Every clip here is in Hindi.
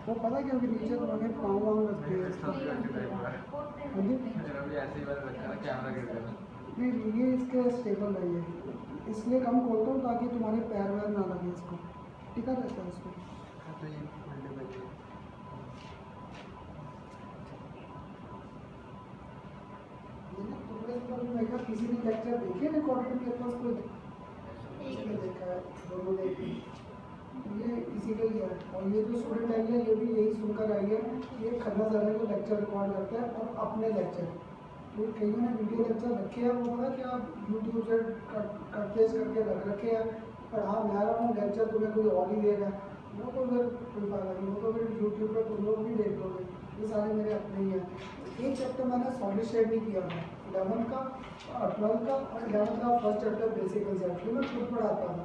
वो पता क्या कि नीचे उन्होंने पाँव वाँव रखते हैं नहीं ये इसके स्टेबल है ये, इसलिए कम खोलता हूँ ताकि तुम्हारे पैर वैर ना लगे इसको, टिका रहता है इसको। किसी ने लेक्चर देखे रिकॉर्डेड पेपर्स को? एक ने देखा है, दोनों ने, ये इसी का ही है। और ये जो स्टूडेंट आई है ये भी यही सुनकर आई है, ये खन्ना सर को लेक्चर रिकॉर्ड करते हैं और अपने लेक्चर, तो कईयों ने वीडियो लेक्चर रखे हैं, वो पता क्या यूट्यूब से कट पेस्ट करके रख रखे हैं, पढ़ा मैं रहा हूँ लेक्चर, तुम्हें कोई और ही देगा, वो तो फिर कोई फायदा नहीं, वो तो फिर यूट्यूब पर तुम लोग भी देख लोगे, ये सारे मेरे अपने ही हैं। एक चैप्टर मैंने सॉलिड स्टेट नहीं किया था, 11 का और 12 का और 11 का फर्स्ट चैप्टर बेसिक कंसेप्ट मैं खुद पढ़ाता हूँ।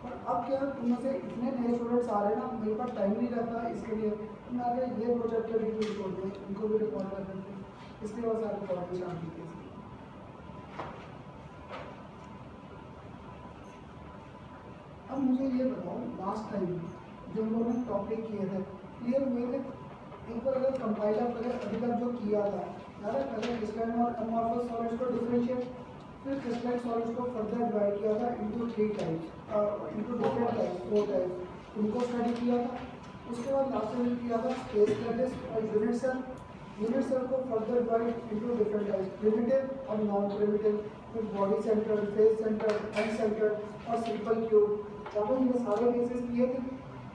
और अब क्या तुम से इतने नए स्टूडेंट्स आ रहे हैं ना, मेरे पास टाइम नहीं रहता इसके लिए, तो मैं आगे ये 2 चैप्टर भी रिकॉर्ड दें, इनको भी रिकॉर्ड कर देते हैं, इसके बाद आपको पढ़ानी शांति थी। अब मुझे ये बताओ, लास्ट टाइम जो हम लोगों ने टॉपिक किए थे क्लियर हुए थे? एक बार अगर कंपाइलर करें अभी तक जो किया था यार, पहले क्रिस्टलाइन और अमॉर्फस सॉलिड्स को डिफरेंशिएट, फिर क्रिस्टलाइन सॉलिड्स को फर्दर डिवाइड किया था into 3 types, into different types, 4 types, उनको स्टडी किया था। उसके बाद लास्ट में किया था स्पेस कैटलिस्ट और यूनिट सेल, यूनिट सेल को further divide into different types, primitive और नॉन प्रिमिटिव, फिर body centre, face centre, and centre और सिंपल क्यूब, जब ये सारे केसेस किए थे।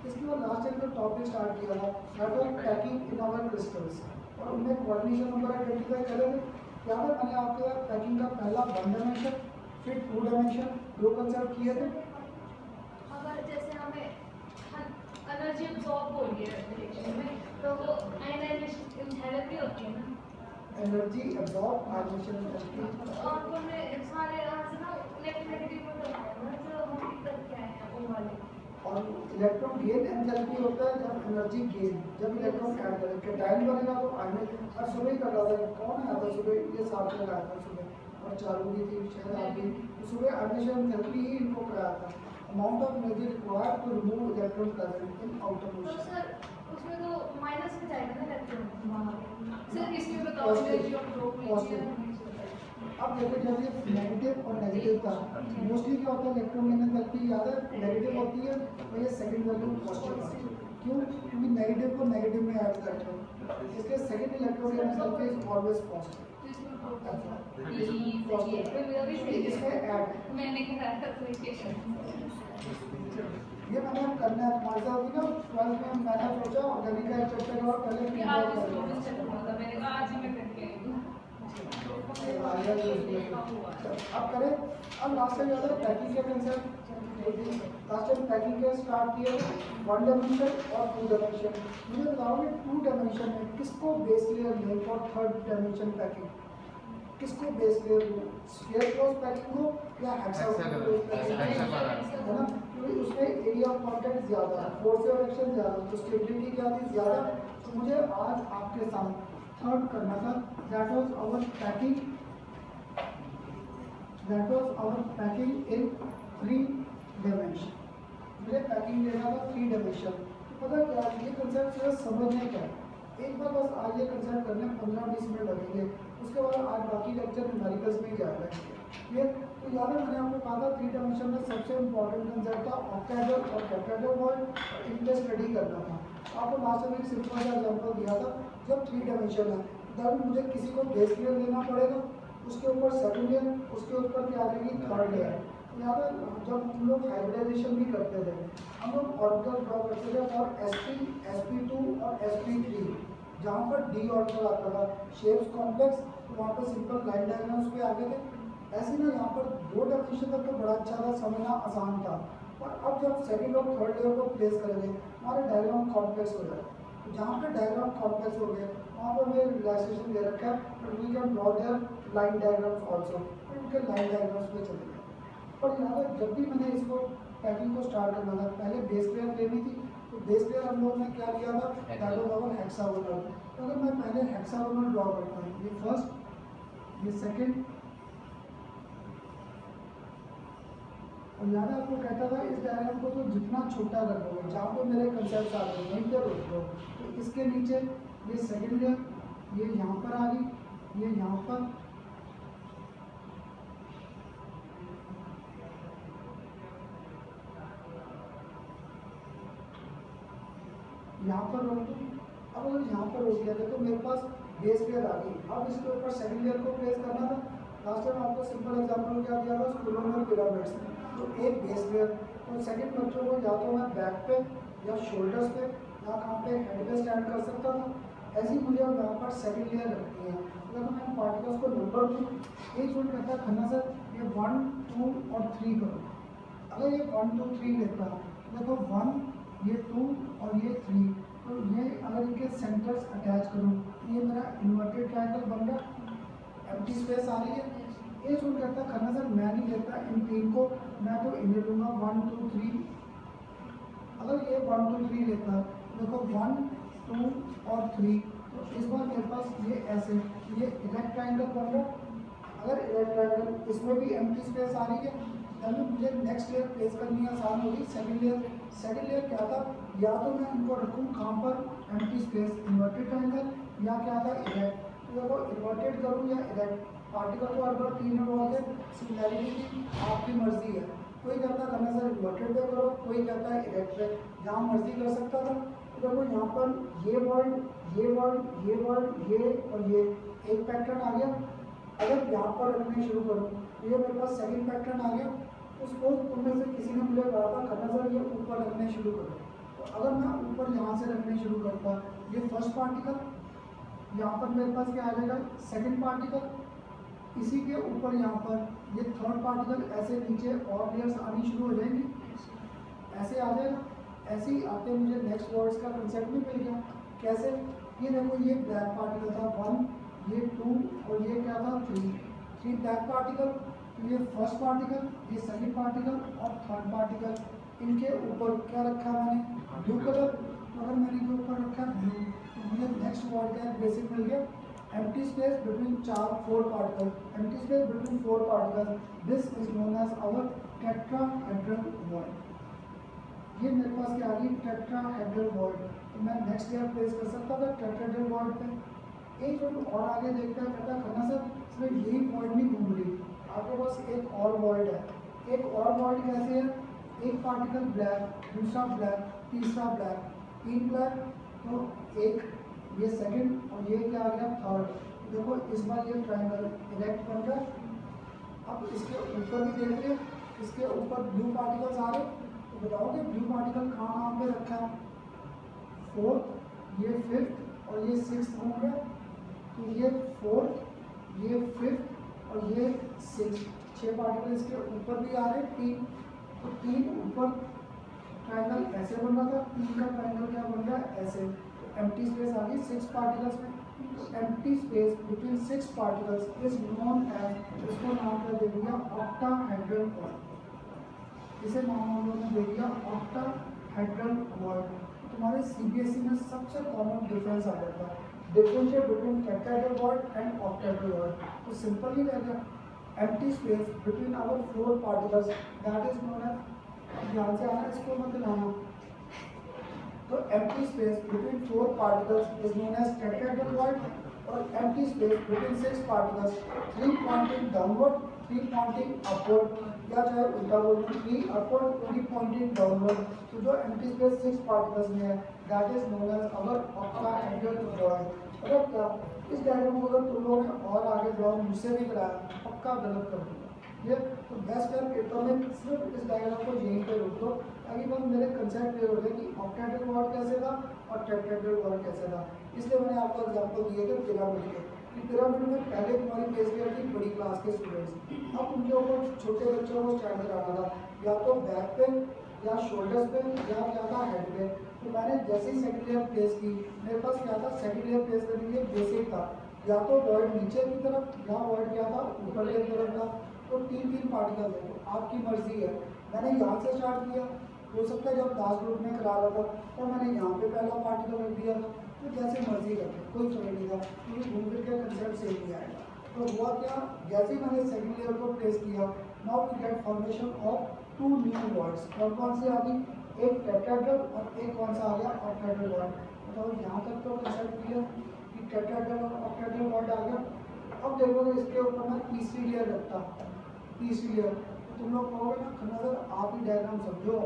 इसके बाद लास्ट टाइम जो टॉपिक स्टार्ट किया था that was packing in our crystals, और उनमें कोऑर्डिनेशन नंबर आइडेंटिफाई करे थे। क्या था मैंने आपके साथ पैकिंग का पहला 1 डायमेंशन, फिर 2 डायमेंशन, 2 कंसेप्ट किए थे। अगर जैसे हमें एनर्जी अब्सॉर्ब हो रही है रिएक्शन में, तो वो आयनाइजेशन एंथैल्पी होती है ना, एनर्जी अब्सॉर्ब आयनाइजेशन एंथैल्पी, और उन्हें सारे यहाँ से ना नेगेटिव में होता है ना, जो हम दिक्कत क्या है वो वाले। और इलेक्ट्रॉन गेन एंथैल्पी होता है जब एनर्जी गेन, जब इलेक्ट्रॉन ऐड करें कैटायन बनेगा तो आयन। और सुबह ही कर रहा था, कौन आया था सुबह, ये साथ में आया था सुबह, और चालू भी थी शायद आप भी, तो सुबह आयनाइजेशन एंथैल्पी ही इनको कराया था, amount of energy required to remove electron present in outer तो मोशन। सर उसमें तो माइनस में जाएगा ना इलेक्ट्रॉन वहाँ, सर इसमें बताओ एनर्जी अब्सॉर्ब कीजिए। अब देखो जब ये नेगेटिव और नेगेटिव था, मोस्टली क्या होता है इलेक्ट्रॉन गेन एंथैल्पी याद है नेगेटिव होती है, और ये सेकंड वैल्यू पॉजिटिव आती है। क्यों? क्योंकि नेगेटिव को नेगेटिव में ऐड करते हो, इसलिए second electron gain enthalpy is always positive. इसमें ऐड मैंने कराया था ये मैंने करना है तुम्हारे साथ भी ना, 12th में मैंने सोचा ऑर्गेनिक का एक चैप्टर और पहले आज ही मैं करके आई हूँ। अब करें। अब लास्ट टाइम याद है पैकिंग के कंसेप्ट, लास्ट टाइम पैकिंग के स्टार्ट किए 1 डायमेंशन और 2 डायमेंशन। मुझे बताओगे 2 डायमेंशन में किसको बेस लेयर लें फॉर 3rd डायमेंशन पैकिंग, किसको बेस लेयर लें, स्फीयर क्रॉस पैकिंग हो या हेक्सागोनल क्रॉस पैकिंग, है ना? क्योंकि उसमें एरिया ऑफ कांटेक्ट ज़्यादा है, फोर्स ऑफ एक्शन ज़्यादा, तो स्टेबिलिटी क्या थी ज़्यादा। तो मुझे आज आपके साथ थर्ड करना था, that was our packing in 3 dimension. मुझे पैकिंग लेना था 3 डायमेंशन। पता क्या ये कंसेप्ट सिर्फ समझने का है, एक बार बस आज ये कंसेप्ट करने 15-20 मिनट लगेंगे, उसके बाद आज बाकी लेक्चर न्यूमेरिकल्स में ही जाएगा। ये तो याद है मैंने आपको कहा था 3 डायमेंशन में सबसे इंपॉर्टेंट कंसेप्ट था ऑक्टाहेड्रल और डेकाहेड्रल वर्ड, इनका स्टडी करना था। आपको लास्ट में एक सिंपल सा एग्जांपल दिया था, जब 3 डायमेंशन है तब मुझे किसी को बेस लेयर लेना पड़ेगा, उसके ऊपर सेकंड लेयर, उसके ऊपर क्या आ जाएगी 3rd लेयर। यहाँ पर जब हम लोग हाइब्रिडाइजेशन भी करते थे, हम लोग ऑर्बिटल ड्रॉ करते थे फॉर sp, sp2 और sp3, जहाँ पर d ऑर्बिटल आता था, शेप्स कॉम्प्लेक्स, तो वहाँ पर सिंपल लाइन डायग्राम्स पे आते थे। ऐसे ना यहाँ पर 2 डायमेंशन तक तो बड़ा अच्छा था, समझना आसान था, पर अब जब सेकंड और थर्ड लेयर को प्लेस करेंगे हमारे डायग्राम कॉम्प्लेक्स हो जाए। तो जहाँ पे डायग्राम कॉम्प्लेक्स हो गए वहाँ पर मैं रिलैक्सेशन दे रखा है, we can draw their line diagrams also, उनके लाइन डायग्राम्स पे चले गए। पर यहाँ पर जब भी मैंने इसको पैकिंग को स्टार्ट करना था, पहले बेस लेयर लेनी थी, तो बेस लेयर हम लोगों ने क्या लिया था, दैट वाज आवर हेक्सागोनल। तो अगर मैं पहले हेक्सागोनल ड्रॉ करता हूँ, ये फर्स्ट, ये सेकंड, और याद है आपको कहता था इस डायग्राम को तो जितना छोटा कर दो, जहाँ पे मेरे कंसेप्ट आ गए वहीं पे रोक दो। तो इसके नीचे ये सेकंड लेयर, ये यहाँ पर आ गई, ये यहाँ पर, यहाँ पर रोक दो। अब अगर यहाँ पर रोक दिया तो मेरे पास बेस लेयर आ गई। अब इसके ऊपर सेकंड लेयर को प्लेस करना था। लास्ट टाइम आपको सिंपल एग्जांपल क्या दिया था, कोलोनल पिरामिड्स। तो एक बेस लेयर और सेकंड बच्चों को या तो मैं बैक पे या शोल्डर्स पे या कहाँ पे हेड पे स्टैंड कर सकता था। ऐसी मुझे अब यहाँ पर सेकंड लेयर रखनी है। अगर मैं पार्टिकल्स को नंबर दूँ, एक छोड़ कहता है खन्ना सर ये 1 2 और 3 करो। अगर ये 1 2 3 लेता देखो 1 ये 2 और ये 3, तो ये अगर इनके सेंटर्स अटैच करूँ तो ये मेरा इन्वर्टेड ट्रायंगल बन गया। एम्प्टी स्पेस आ रही है। ये शुरू करता खन्ना सर मैं नहीं लेता इन तीन को, मैं तो इन्हें लूँगा 1 2 3। अगर ये 1 2 3 लेता देखो 1 2 और 3, तो इस बार मेरे पास ये ऐसे ये इरेक्ट ट्रायंगल बन रहा। अगर इरेक्ट ट्रायंगल इसमें भी एम्प्टी स्पेस आ रही है, तभी मुझे नेक्स्ट लेयर प्लेस करनी आसान होगी। सेकंड लेयर क्या था, या तो मैं इनको रखूँ कहाँ पर एम्प्टी स्पेस, इन्वर्टेड ट्रायंगल, या क्या था इरेक्ट। तो देखो इन्वर्टेड करूँ या इरेक्ट, पार्टिकल को हर बार 3 नंबर है। सिमिलैरिटी की आपकी मर्जी है। कोई कहता है करना सर इन्वर्टेड पे करो, कोई कहता है इरेक्ट पे, जहाँ मर्जी कर सकता था। तो देखो यहाँ पर ये वर्ड ये वर्ड ये वर्ड ये और ये एक पैटर्न आ गया। अगर यहाँ पर रखने शुरू करूँ तो ये मेरे पास सेकंड पैटर्न आ गया। तो सपोज उनमें से किसी ने मुझे कहा था करना सर ये ऊपर रखने शुरू करो। तो अगर मैं ऊपर यहाँ से रखने शुरू करता, ये फर्स्ट पार्टिकल, यहाँ पर मेरे पास क्या आ जाएगा सेकंड पार्टिकल, इसी के ऊपर यहाँ पर ये थर्ड पार्टिकल, ऐसे नीचे और लेयर्स आनी शुरू हो जाएंगी, ऐसे आ जाएगा। ऐसे ही आते मुझे नेक्स्ट वर्ड्स का कंसेप्ट भी मिल गया। कैसे, ये देखो ये ब्लैक पार्टिकल था 1, ये 2 और ये क्या था 3 ब्लैक पार्टिकल। तो ये फर्स्ट पार्टिकल, ये सेकंड पार्टिकल और थर्ड पार्टिकल, इनके ऊपर क्या रखा मैंने ब्लू कलर। तो अगर मैंने इनके ऊपर रखा ब्लू, तो मुझे नेक्स्ट वर्ड का बेसिक मिल गया empty space between 4 particles, empty space between 4 particles, this is known as our tetrahedral void। ये मेरे पास क्या आ गई tetrahedral void। तो मैं नेक्स्ट लेयर प्लेस कर सकता था tetrahedral void पे। एक जो और आगे देखता है कहता करना सर इसमें यही void नहीं घूम रही, आपके पास एक और void है। एक और void कैसे है, एक पार्टिकल ब्लैक, दूसरा ब्लैक, तीसरा ब्लैक, 3 ब्लैक, तो एक ये सेकंड और ये क्या आ गया थर्ड। देखो इस बार ये ट्रायंगल इरेक्ट बन गया। अब इसके ऊपर भी देख रहे, इसके ऊपर ब्लू पार्टिकल्स आ रहे। तो बताओगे ब्लू पार्टिकल कहाँ पे रखा है, 4th, ये 5th और ये 6th घूम रहा है। तो ये 4th, ये 5th और ये 6th, 6 पार्टिकल इसके ऊपर भी आ रहे 3। तो 3 ऊपर ट्रायंगल ऐसे बन रहा था, 3 का ट्रायंगल क्या बन रहा है ऐसे। एम्प्टी स्पेस आ गई 6 पार्टिकल्स में। तो empty space between 6 particles is known as, इसको नाम क्या दे दिया ऑक्टाहेड्रल वॉइड। इसे नाम हम लोगों ने दे दिया ऑक्टाहेड्रल वॉइड। तुम्हारे सीबीएसई में सबसे कॉमन डिफरेंस आ जाता है, differentiate between tetrahedral void and octahedral void. तो सिंपल ही रह गया empty space between our 4 particles that is known as, ध्यान से आना इसको मत लाना। तो empty space between 4 particles is known as tetrahedral void, और empty space between 6 particles, 3 pointing downward, 3 pointing upward, या चाहे उल्टा बोल दो 3 upward, 3 pointing downward। तो जो empty space 6 particles में है that is known as our octahedral void। मतलब क्या, इस डायग्राम को अगर तुम लोगों ने और आगे ड्रॉ मुझसे भी कराया पक्का गलत कर दूंगा ये। तो बेस्ट है पेपर में सिर्फ इस डायग्राम को यहीं पे रोक दो, ताकि बस मेरे कंसेप्ट क्लियर हो जाए कि ऑक्टाहेड्रल वॉइड कैसे था और टेट्राहेड्रल वॉइड कैसे था। इसलिए मैंने आपको एग्जांपल दिए थे पिरामिड के, कि पिरामिड में पहले तुम्हारी बेस लेयर थी बड़ी क्लास के स्टूडेंट्स, अब उनके ऊपर छोटे बच्चों को स्टैंड कराना था, या तो बैक पे या शोल्डर्स पे या क्या था हेड पे। तो मैंने जैसे ही सेकंड लेयर प्लेस की, मेरे पास क्या था सेकंड लेयर प्लेस करने के लिए बेसिक था, या तो वॉइड नीचे की तरफ या वॉइड क्या था ऊपर की तरफ था। तो 3 पार्टिकल है, तो आपकी मर्जी है। मैंने यहाँ से स्टार्ट किया, हो सकता है जब क्लास ग्रुप में करा रहा था तो मैंने यहाँ पे पहला पार्टिकल रख दिया था। तो जैसे मर्जी करते कोई फर्क नहीं था, क्योंकि घूम फिर के कंसेप्ट सेम ही आएगा। तो हुआ क्या, जैसे ही मैंने सेकंड लेयर को प्लेस किया, now we get formation of two new voids. कौन सी आ गई? एक टेट्राहेड्रल और एक कौन सा आ गया? Octahedral word. बताओ यहाँ तक तो कंसेप्ट क्लियर कि टेट्राहेड्रल और ऑक्टाहेड्रल वर्ड आ गया। अब देखोगे इसके ऊपर मैं तीसरी लेयर रखता, तीसरी लेयर, तो तुम लोग कहोगे ना खन्ना सर आप ही डायग्राम समझो,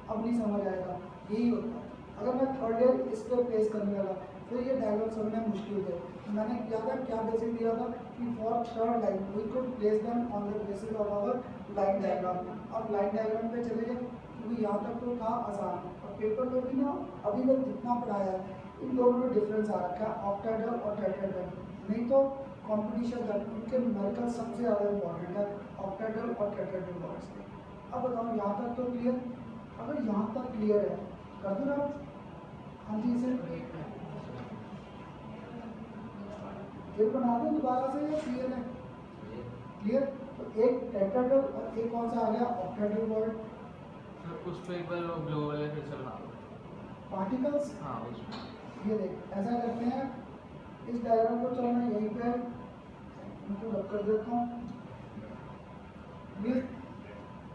अब नहीं समझ आएगा। यही होता है। अगर मैं थर्ड लेयर इस पर प्लेस करने लगा फिर ये डायग्राम समझना मुश्किल है। मैंने किया था, क्या बेसिक दिया था कि for third line we could place them on the basis of our line diagram. अब लाइन डायग्राम पे चले गए क्योंकि यहाँ तक तो था आसान, और पेपर में भी ना अभी तक जितना पढ़ाया है इन दोनों में डिफरेंस आ रखा है, ऑक्टाहेड्रल और टेट्राहेड्रल। नहीं तो कॉम्पिटिशन का इनके न्यूमेरिकल सबसे ज़्यादा इंपॉर्टेंट है ऑक्टाहेड्रल और टेट्राहेड्रल वर्ड्स के। अब बताओ यहाँ तक तो क्लियर? अगर यहाँ तक क्लियर है कर दो ना। हाँ जी इसे फिर बना दो दोबारा से, या क्लियर है? क्लियर। तो एक टेट्राहेड्रल और एक कौन सा आ गया? Octahedral word. उस पे एक बार ब्लू वाले फिर से बना दो। पार्टिकल्स, हाँ उसमें ये देख ऐसा करते हैं, इस डायग्राम को चलो मैं यहीं पे इनको रख कर देता हूँ। ये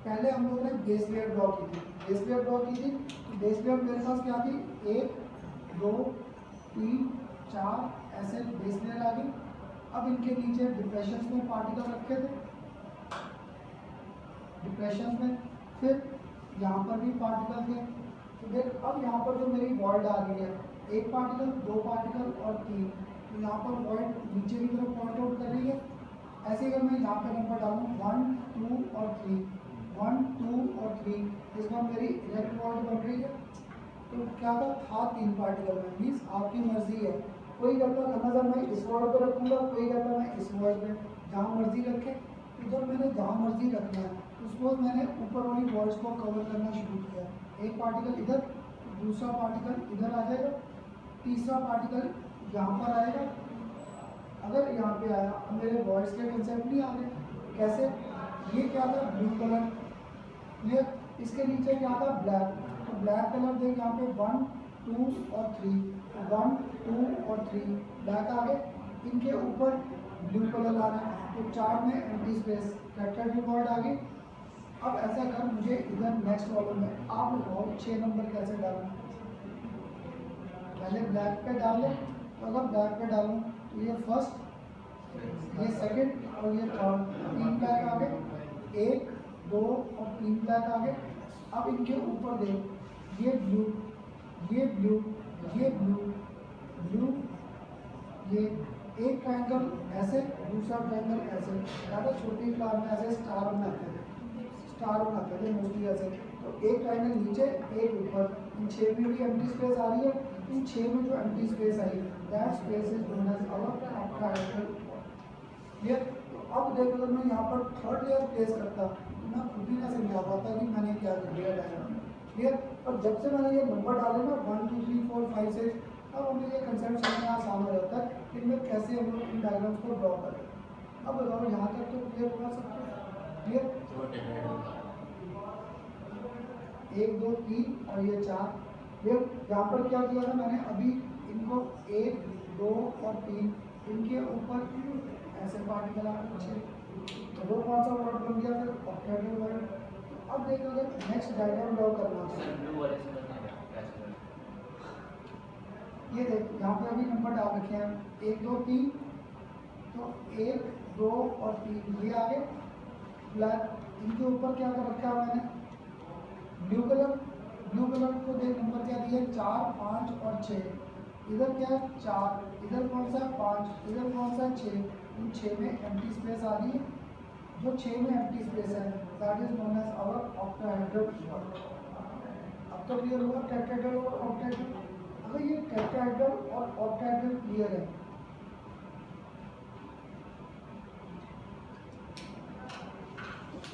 पहले हम लोगों ने बेस लेयर ड्रॉ की थी, बेस लेयर ड्रॉ की थी। तो बेस लेयर मेरे पास क्या थी? 1 2 3 4 ऐसे बेस लेयर आ गई। अब इनके नीचे डिप्रेशंस में पार्टिकल रखे थे, डिप्रेशंस में, फिर यहाँ पर भी पार्टिकल थे। तो देख अब यहाँ पर जो मेरी वॉइड आ गई है, एक पार्टिकल, दो पार्टिकल और 3, तो यहाँ पर वॉइड नीचे की तरफ पॉइंट आउट कर रही है। ऐसे ही अगर मैं यहाँ पे नंबर डालूँ 1 2 और 3, 1 2 और 3, इस बार मेरी इलेक्ट्रिक वॉइड बन रही है। तो क्या था 3 पार्टिकल में, मीन्स आपकी मर्जी है। कोई कहता है सर मैं इस वर्ड पर रखूँगा, कोई कहता मैं इस वर्ड पर, जहाँ मर्जी रखे। तो जब मैंने जहाँ मर्जी रखना है उसको मैंने ऊपर वाली वर्ड्स को कवर करना शुरू किया। एक पार्टिकल इधर, दूसरा पार्टिकल इधर आ जाएगा, तीसरा पार्टिकल यहाँ पर आएगा। अगर यहाँ पे आया, अब मेरे वर्ड्स के कंसेप्ट नहीं आ गए। कैसे? ये क्या था? Blue colour, clear. इसके नीचे क्या था? ब्लैक। तो ब्लैक कलर देख यहाँ पे 1 2 और 3, 1 2 और 3 ब्लैक आ गए। इनके ऊपर ब्लू कलर आ रहा है, तो 4 में एम्प्टी स्पेस, टेट्राहेड्रल वर्ड आ गई। अब ऐसा कर, मुझे इधर नेक्स्ट कॉलम में आप बताओ 6 नंबर कैसे डालूं? पहले ब्लैक पे डाल ले, तो अगर ब्लैक पे डालूं तो ये फर्स्ट, ये सेकंड और ये थर्ड, 3 ब्लैक आ गए, 1 2 और 3 ब्लैक आ गए। अब इनके ऊपर देख, ये ब्लू, ये ब्लू, ये ब्लू, ब्लू, ये एक ट्रायंगल ऐसे, दूसरा ट्रायंगल ऐसे। ज़्यादा छोटी क्लास में ऐसे स्टार बनाते थे, स्टार बनाते थे मोस्टली ऐसे। तो एक ट्रायंगल नीचे, एक ऊपर, इन 6 में भी एम्प्टी स्पेस आ रही है। इन 6 में जो एम्प्टी स्पेस आई, that space is known as our octahedral. Clear. तो अब देखो अगर मैं यहाँ पर थर्ड लेयर प्लेस करता तो मैं खुद ही ना समझा पाता कि मैंने क्या कर दिया डायग्राम। क्लियर। और जब से मैंने ये नंबर डाले ना 1 2 3 4 5 6, अब हमें ये कंसेप्ट समझना आसान हो जाता है कि इनमें कैसे हम लोग इन डायग्राम्स को ड्रॉ करें। अब बताओ यहाँ तक तो क्लियर हुआ सबको? क्लियर। 1 2 3 और ये 4। ये यहाँ पर क्या किया था मैंने? अभी इनको 1 2 और 3 इनके ऊपर ऐसे पार्टिकल आ पीछे, तो वो कौन सा वर्ड बन गया? फिर ऑक्टाहेड्रल वर्ड। अब देखो अगर नेक्स्ट डायग्राम ड्रॉ करना है, ब्लू वाले से करना है कैसे? ये देख यहाँ पे अभी नंबर डाल रखे हैं 1 2 3, तो 1 2 और 3 ये आगे ब्लैक। इनके ऊपर क्या कर रखा है मैंने? Blue colour. ब्लू कलर को देख नंबर क्या दिया? 4 5 और 6। इधर क्या है? 4, इधर कौन सा? 5, इधर कौन सा? 6। इन 6 में एम्प्टी स्पेस आ रही है। जो 6 में एम्प्टी स्पेस है that is known as our octahedral void. अब तो क्लियर हुआ टेट्राहेड्रल और ऑक्टाहेड्रल। अगर ये टेट्राहेड्रल और ऑक्टाहेड्रल क्लियर है,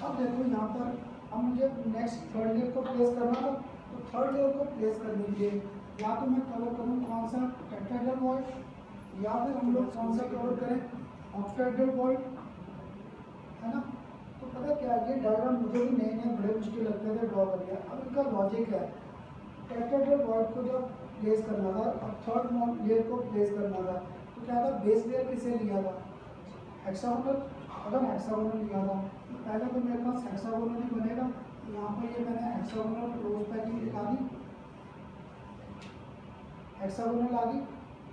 अब देखो यहाँ पर अब मुझे नेक्स्ट थर्ड लेयर को प्लेस करना था। तो थर्ड लेयर को प्लेस करने के लिए या तो मैं कवर करूँ कौन सा? टेट्राहेड्रल वर्ड, या फिर हम लोग कौन सा कवर करें? ऑक्टाहेड्रल वर्ड, है ना। तो पता क्या है, ये डायग्राम मुझे भी नए नए बड़े मुश्किल लगते थे ड्रॉ कर लिया। अब इनका लॉजिक है, टेट्राहेड्रल वर्ड को जब प्लेस करना था, अब थर्ड लेयर को प्लेस करना था, तो क्या था? बेस लेयर किसे लिया था? हेक्सागोनल। अगर हेक्सागोनल लिया था तो पहले तो मेरे पास हेक्सागोनल ही बनेगा। यहाँ पर ये मैंने हेक्सागोनल क्लोज पैकिंग दिखा दी, हेक्सागोनल आ गई।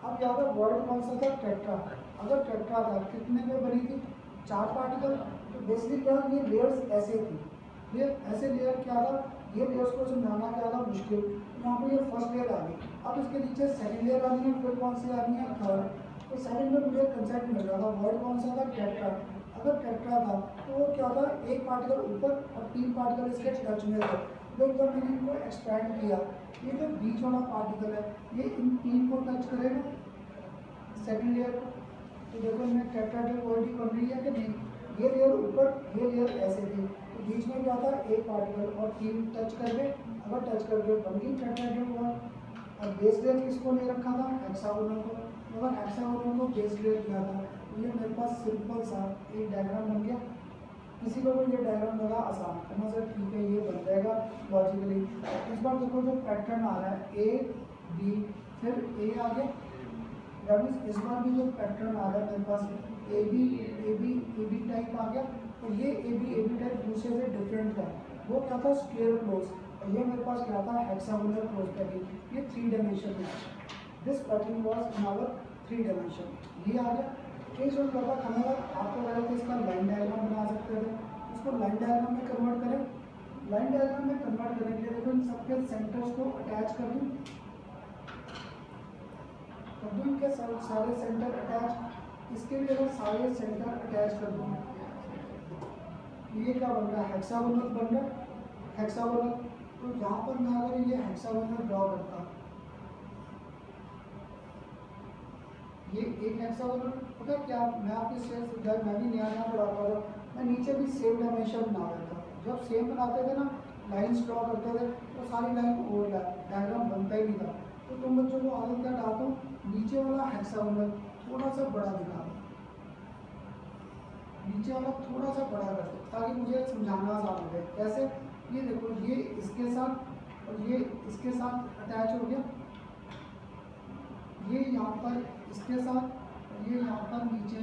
अब यहाँ पर वर्ड कौन सा था? टेट्रा। अगर टेट्रा था कितने में बनी थी? 4 पार्टिकल। तो बेसिकली क्या ये लेयर्स ऐसे थी, ये ऐसे लेयर क्या था, ये लेयर्स को समझाना क्या था मुश्किल। यहाँ पर ये फर्स्ट लेयर आ गई। अब इसके नीचे सेकंड लेयर आनी है, फिर कौन सी आनी है? थर्ड। तो सेकंड में मुझे कंसेप्ट मिल रहा था, वर्ड कौन सा था? टेट्रा। अगर टेट्रा था तो वो क्या था, एक पार्टिकल ऊपर और 3 पार्टिकल इसके टच में थे। तो एक बार मैंने इनको एक्सपैंड किया, ये जो बीच वाला पार्टिकल है ये इन 3 को टच करेगा सेकंड लेयर को। तो देखो इनमें टेट्राहेड्रल बॉडी बन रही है कि नहीं? ये लेयर ऊपर, ये लेयर ऐसे थी, तो बीच में क्या था? एक पार्टिकल और 3 टच कर गए। अगर टच कर गए बन गई टेट्राहेड्रल बॉडी। और बेस लेयर किसको ले रखा था? हेक्सागोनल को। अगर हेक्सागोनल को बेस लेयर दिया था तो ये मेरे पास सिंपल सा एक डायग्राम बन गया। किसी को भी ये डायग्राम लगा आसान, कहना सर ठीक है ये बन जाएगा लॉजिकली। इस बार देखो जो पैटर्न आ रहा है ए बी फिर ए आ गया, दैट मीन्स इस बार भी जो पैटर्न आ रहा है मेरे पास ए बी टाइप आ गया। तो ये ए बी टाइप दूसरे से डिफरेंट था, वो क्या था? Square close. और ये मेरे पास क्या था? Hexagonal close packing. ये 3 डायमेंशन में, this pattern was in our 3 dimension. ये आ गया। केस और क्या था हमें आपको लगा कि इसका लाइन डायग्राम बना सकते थे, इसको लाइन डायग्राम में कन्वर्ट करें। लाइन डायग्राम में कन्वर्ट करने के लिए देखो इन सबके सेंटर्स को अटैच कर दूँ, इनके सारे सेंटर अटैच। इसके भी अगर सारे सेंटर अटैच कर दूँ, ये क्या बन रहा है? हेक्सागोनल बन रहा है, हेक्सागोनल। तो यहाँ पर मैं अगर ये हेक्सागोनल ड्रॉ करता, ये एक हेक्सागोनल, पता क्या मैं आपके जब मैं भी नया पढ़ाता था, मैं नीचे भी सेम डायमेंशन बना देता। जब सेम बनाते थे ना, लाइंस ड्रॉ करते थे तो सारी लाइन ओवरलैप, डायग्राम बनता ही नहीं था। तो तुम बच्चों को आदत क्या डालता हूँ, नीचे वाला हेक्सागोनल थोड़ा सा बड़ा दिखा दो, नीचे वाला थोड़ा सा बड़ा कर दो ताकि मुझे समझाना आसान हो जाए। कैसे? ये देखो ये इसके साथ और ये इसके साथ अटैच हो गया, ये यहाँ पर इसके साथ और ये यहाँ पर नीचे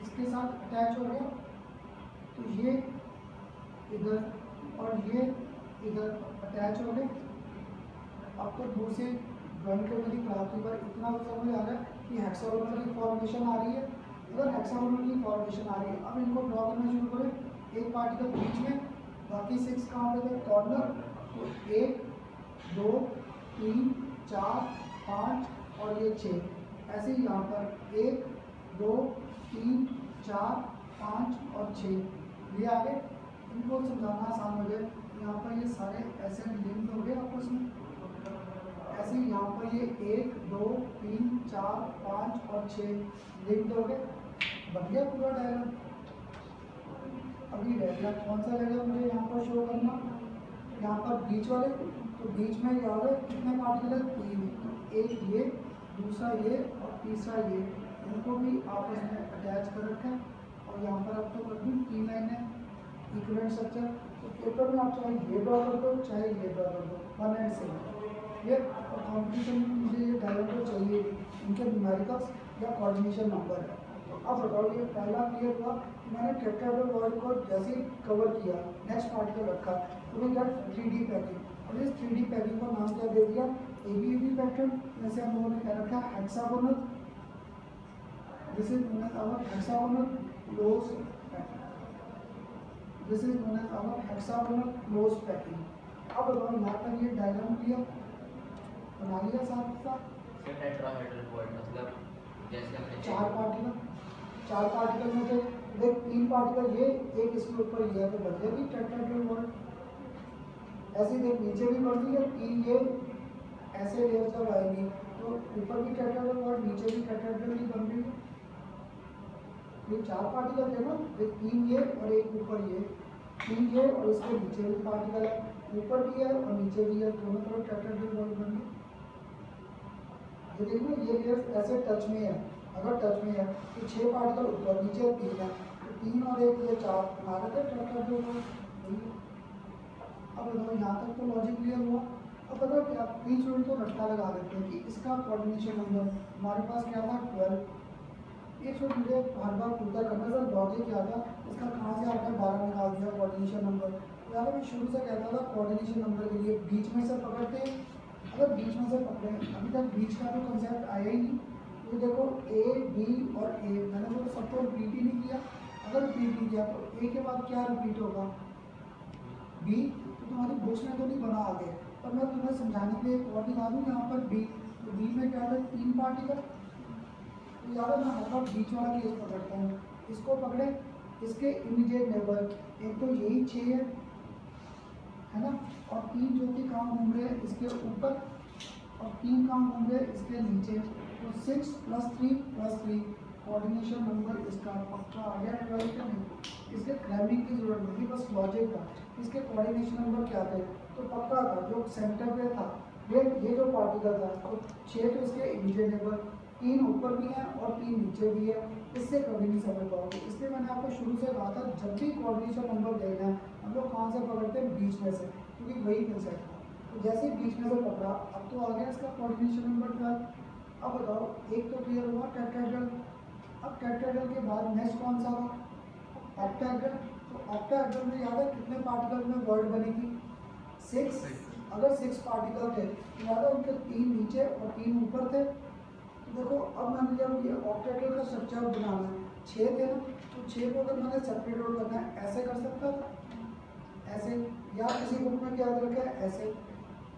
इसके साथ अटैच हो गया। तो ये इधर और ये इधर अटैच हो गए। अब तो दूर से ड्राइंग को मेरी खराब पर इतना तो समझ आ रहा है कि हेक्सागोनल की फॉर्मेशन आ रही है। अगर हेक्सागोनल की फॉर्मेशन आ रही है, अब इनको ड्रॉ करना शुरू करें। एक पार्टिकल बीच में, बाकी 6 कहाँ पे थे? कॉर्नर। तो 1 2 3 4 5 और ये 6। ऐसे ही यहाँ पर 1 2 3 4 5 और 6 ये आगे। इनको समझाना आसान हो जाए, यहाँ पर ये सारे ऐसे लिंक हो गए आपस में। ऐसे ही यहाँ पर ये 1 2 3 4 5 और 6 लिंक हो गए, बन गया पूरा डायग्राम। अभी रह गया कौन सा रहेगा मुझे यहाँ पर शो करना, यहाँ पर बीच वाले। तो बीच में क्या है, कितने पार्टिकल है? 3। एक ये, दूसरा ये और तीसरा ये, इनको भी आपस में अटैच कर रखा है। और यहाँ पर आपको कर दूँ 3 लाइनें इक्विवेलेंट स्ट्रक्चर। तो पेपर में आप चाहे ये ड्रॉ कर दो चाहे ये ड्रॉ कर दो, वन एंड सेम। ये कॉम्पिटिशन में मुझे ये डायग्राम तो चाहिए, इनके न्यूमेरिकल्स या कोऑर्डिनेशन नंबर है। अब बताओ ये पहला क्लियर हुआ, मैंने टेट्राहेड्रल वर्ड को जैसे ही कवर किया, नेक्स्ट पार्टिकल रखा, तो वी गॉट 3D पैकिंग। और इस 3D पैकिंग का नाम क्या दे दिया? ABAB pattern. जैसे हम लोगों ने कह रखा है hexagonal, this is known as our hexagonal close pattern, this is known as our hexagonal close packing. अब बताओ यहाँ पर ये डायग्राम क्लियर बना लिया साथ साथ। टेट्राहेड्रल बॉडी मतलब जैसे हमने 4 पार्टिकल में थे, देख 3 पार्टिकल ये, एक इसके ऊपर ये है, तो बन जाएगी टेट्राहेड्रल बॉडी। ऐसे ही देख नीचे भी बढ़ती है, 3 ये ऐसे लेयर जब आएंगी तो ऊपर भी टेट्राहेड्रल बॉडी, नीचे भी टेट्राहेड्रल ही बन रही है। ये 4 पार्टिकल थे ना, देख 3 ये और एक ऊपर ये, 3 ये और इसके नीचे भी पार्टिकल है, ऊपर भी है और नीचे भी है, दोनों तरफ टेट्राहेड्रल बॉडी बन रही है। ये देखो ये लेयर्स ऐसे टच में है, अगर टच में है तो 6 पार्टिकल ऊपर, नीचे 3 है, तो 3 और 1 ये 4 बना रहे थे टेट्राहेड्रल बॉडी। अब बताओ यहाँ तक तो लॉजिक क्लियर हुआ। अब पता क्या, बीच में तो रट्टा लगा देते हैं कि इसका कोऑर्डिनेशन नंबर हमारे पास क्या था? 12। एक छोटे मुझे हर बार पूछा करना सर लॉजिक क्या था, इसका कहाँ से आपने 12 निकाल दिया कोऑर्डिनेशन नंबर? यार मैं शुरू से कहता था कोऑर्डिनेशन नंबर के लिए बीच में से पकड़ते हैं, अगर बीच में से पकड़े अभी तक बीच का तो कंसेप्ट आया ही नहीं। तो देखो ए बी और ए, मैंने तो सबको रिपीट ही नहीं किया। अगर रिपीट नहीं किया तो ए के बाद क्या रिपीट होगा, बी। तो तुम्हारी बुक्स में तो नहीं बना आगे, पर मैं तुम्हें समझाने के लिए एक और दिखा दूँ यहाँ पर बी। तो बी में क्या है, 3 पार्टिकल। तो याद है मैं हर बार बीच वाला केस पकड़ता हूँ, इसको पकड़े, इसके इमीडिएट नेबर एक तो यही 6 है ना, और 3 जो कि काम घूम रहे हैं इसके ऊपर और 3 काम घूम रहे हैं इसके नीचे। तो 6 + 3 + 3 कोऑर्डिनेशन नंबर इसका पक्का आ गया। 12 का नहीं, इसके ग्रामिंग की जरूरत नहीं थी, बस लॉजिक था। इसके कोऑर्डिनेशन नंबर क्या थे, तो पक्का था जो सेंटर पे था ये जो पार्टिकल था। तो 6 तो इसके इमीडिएट नेबर, 3 ऊपर भी हैं और 3 नीचे भी है, इससे कभी नहीं समझ पाओगे। इसलिए मैंने आपको शुरू से कहा था जब भी कोऑर्डिनेशन नंबर देना है हम लोग कहाँ से पकड़ते हैं, बीच में से, क्योंकि वही कंसेप्ट था। तो जैसे ही बीच में से पकड़ा, अब तो आ गया इसका कोऑर्डिनेशन नंबर 12। अब बताओ, एक तो क्लियर हुआ टेट्राहेड्रल। अब टेट्राहेड्रल के बाद नेक्स्ट कौन सा था, ऑक्टाहेड्रल। तो ऑक्टाहेड्रल में याद है कितने पार्टिकल में वर्ड बनेगी, 6। अगर 6 पार्टिकल थे तो याद है उनके 3 नीचे और 3 ऊपर थे। तो देखो अब मैंने जब ये ऑक्टेट्रल का स्ट्रक्चर बनाना है, 6 थे ना, तो 6 को अगर मैंने सेपरेट आउट करना है ऐसे कर सकता था, ऐसे, या किसी बुक में क्या रखा है ऐसे,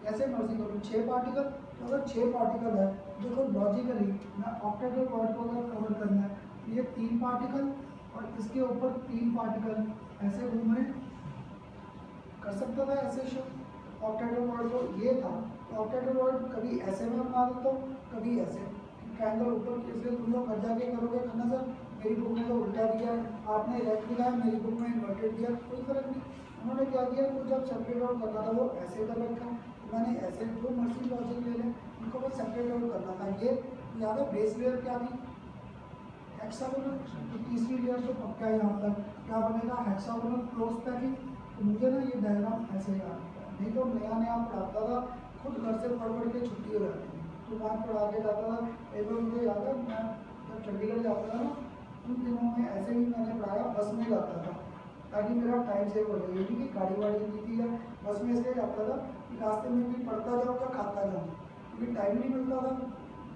ऐसे मर्जी करूँ। 6 पार्टिकल, तो अगर 6 पार्टिकल है, देखो लॉजिकली मैं ऑक्टेट्रल वर्ड को अगर कवर करना है तो ये 3 पार्टिकल और इसके ऊपर 3 पार्टिकल ऐसे घूम रहे, कर सकता था ऐसे शो ऑक्टेट्रल वर्ड को, ये था। तो ऑक्टेट्रल वर्ड कभी ऐसे में बना देता हूँ, कभी ऐसे ट्रायंगल ऊपर, इसलिए तुम लोग घर जाके करोगे करना सर मेरी बुक में तो उल्टा दिया है, आपने रेक्ट दिया है, मेरी बुक में इन्वर्टेड दिया, कोई फर्क नहीं। उन्होंने क्या किया, तो जब सेपरेट आउट करना था वो ऐसे कर रखा, मैंने ऐसे, जो मर्जी लॉजिक ले लें, उनको बस सेपरेट आउट करना था। ये याद है बेस लेयर क्या थी, हेक्सागोनल। तो तीसरी लेयर तो पक्का है, यहाँ पर क्या बनेगा, हेक्सागोनल क्लोज पैकिंग। तो मुझे ना ये डायग्राम ऐसे याद आता है, नहीं तो नया पढ़ाता था, खुद घर से पढ़ के छुट्टी हो जाती थी, तो वहाँ पढ़ा के जाता था। एक बार मुझे याद है मैं जब चंडीगढ़ जाता था ना, उन दिनों में ऐसे ही मैंने पढ़ाया, बस में जाता था ताकि मेरा टाइम सेव हो जाए, क्योंकि गाड़ी वाड़ी नहीं थी, या बस में इसलिए जाता था कि रास्ते में भी पढ़ता जाऊँगा खाता जाऊँ, क्योंकि टाइम नहीं मिलता था,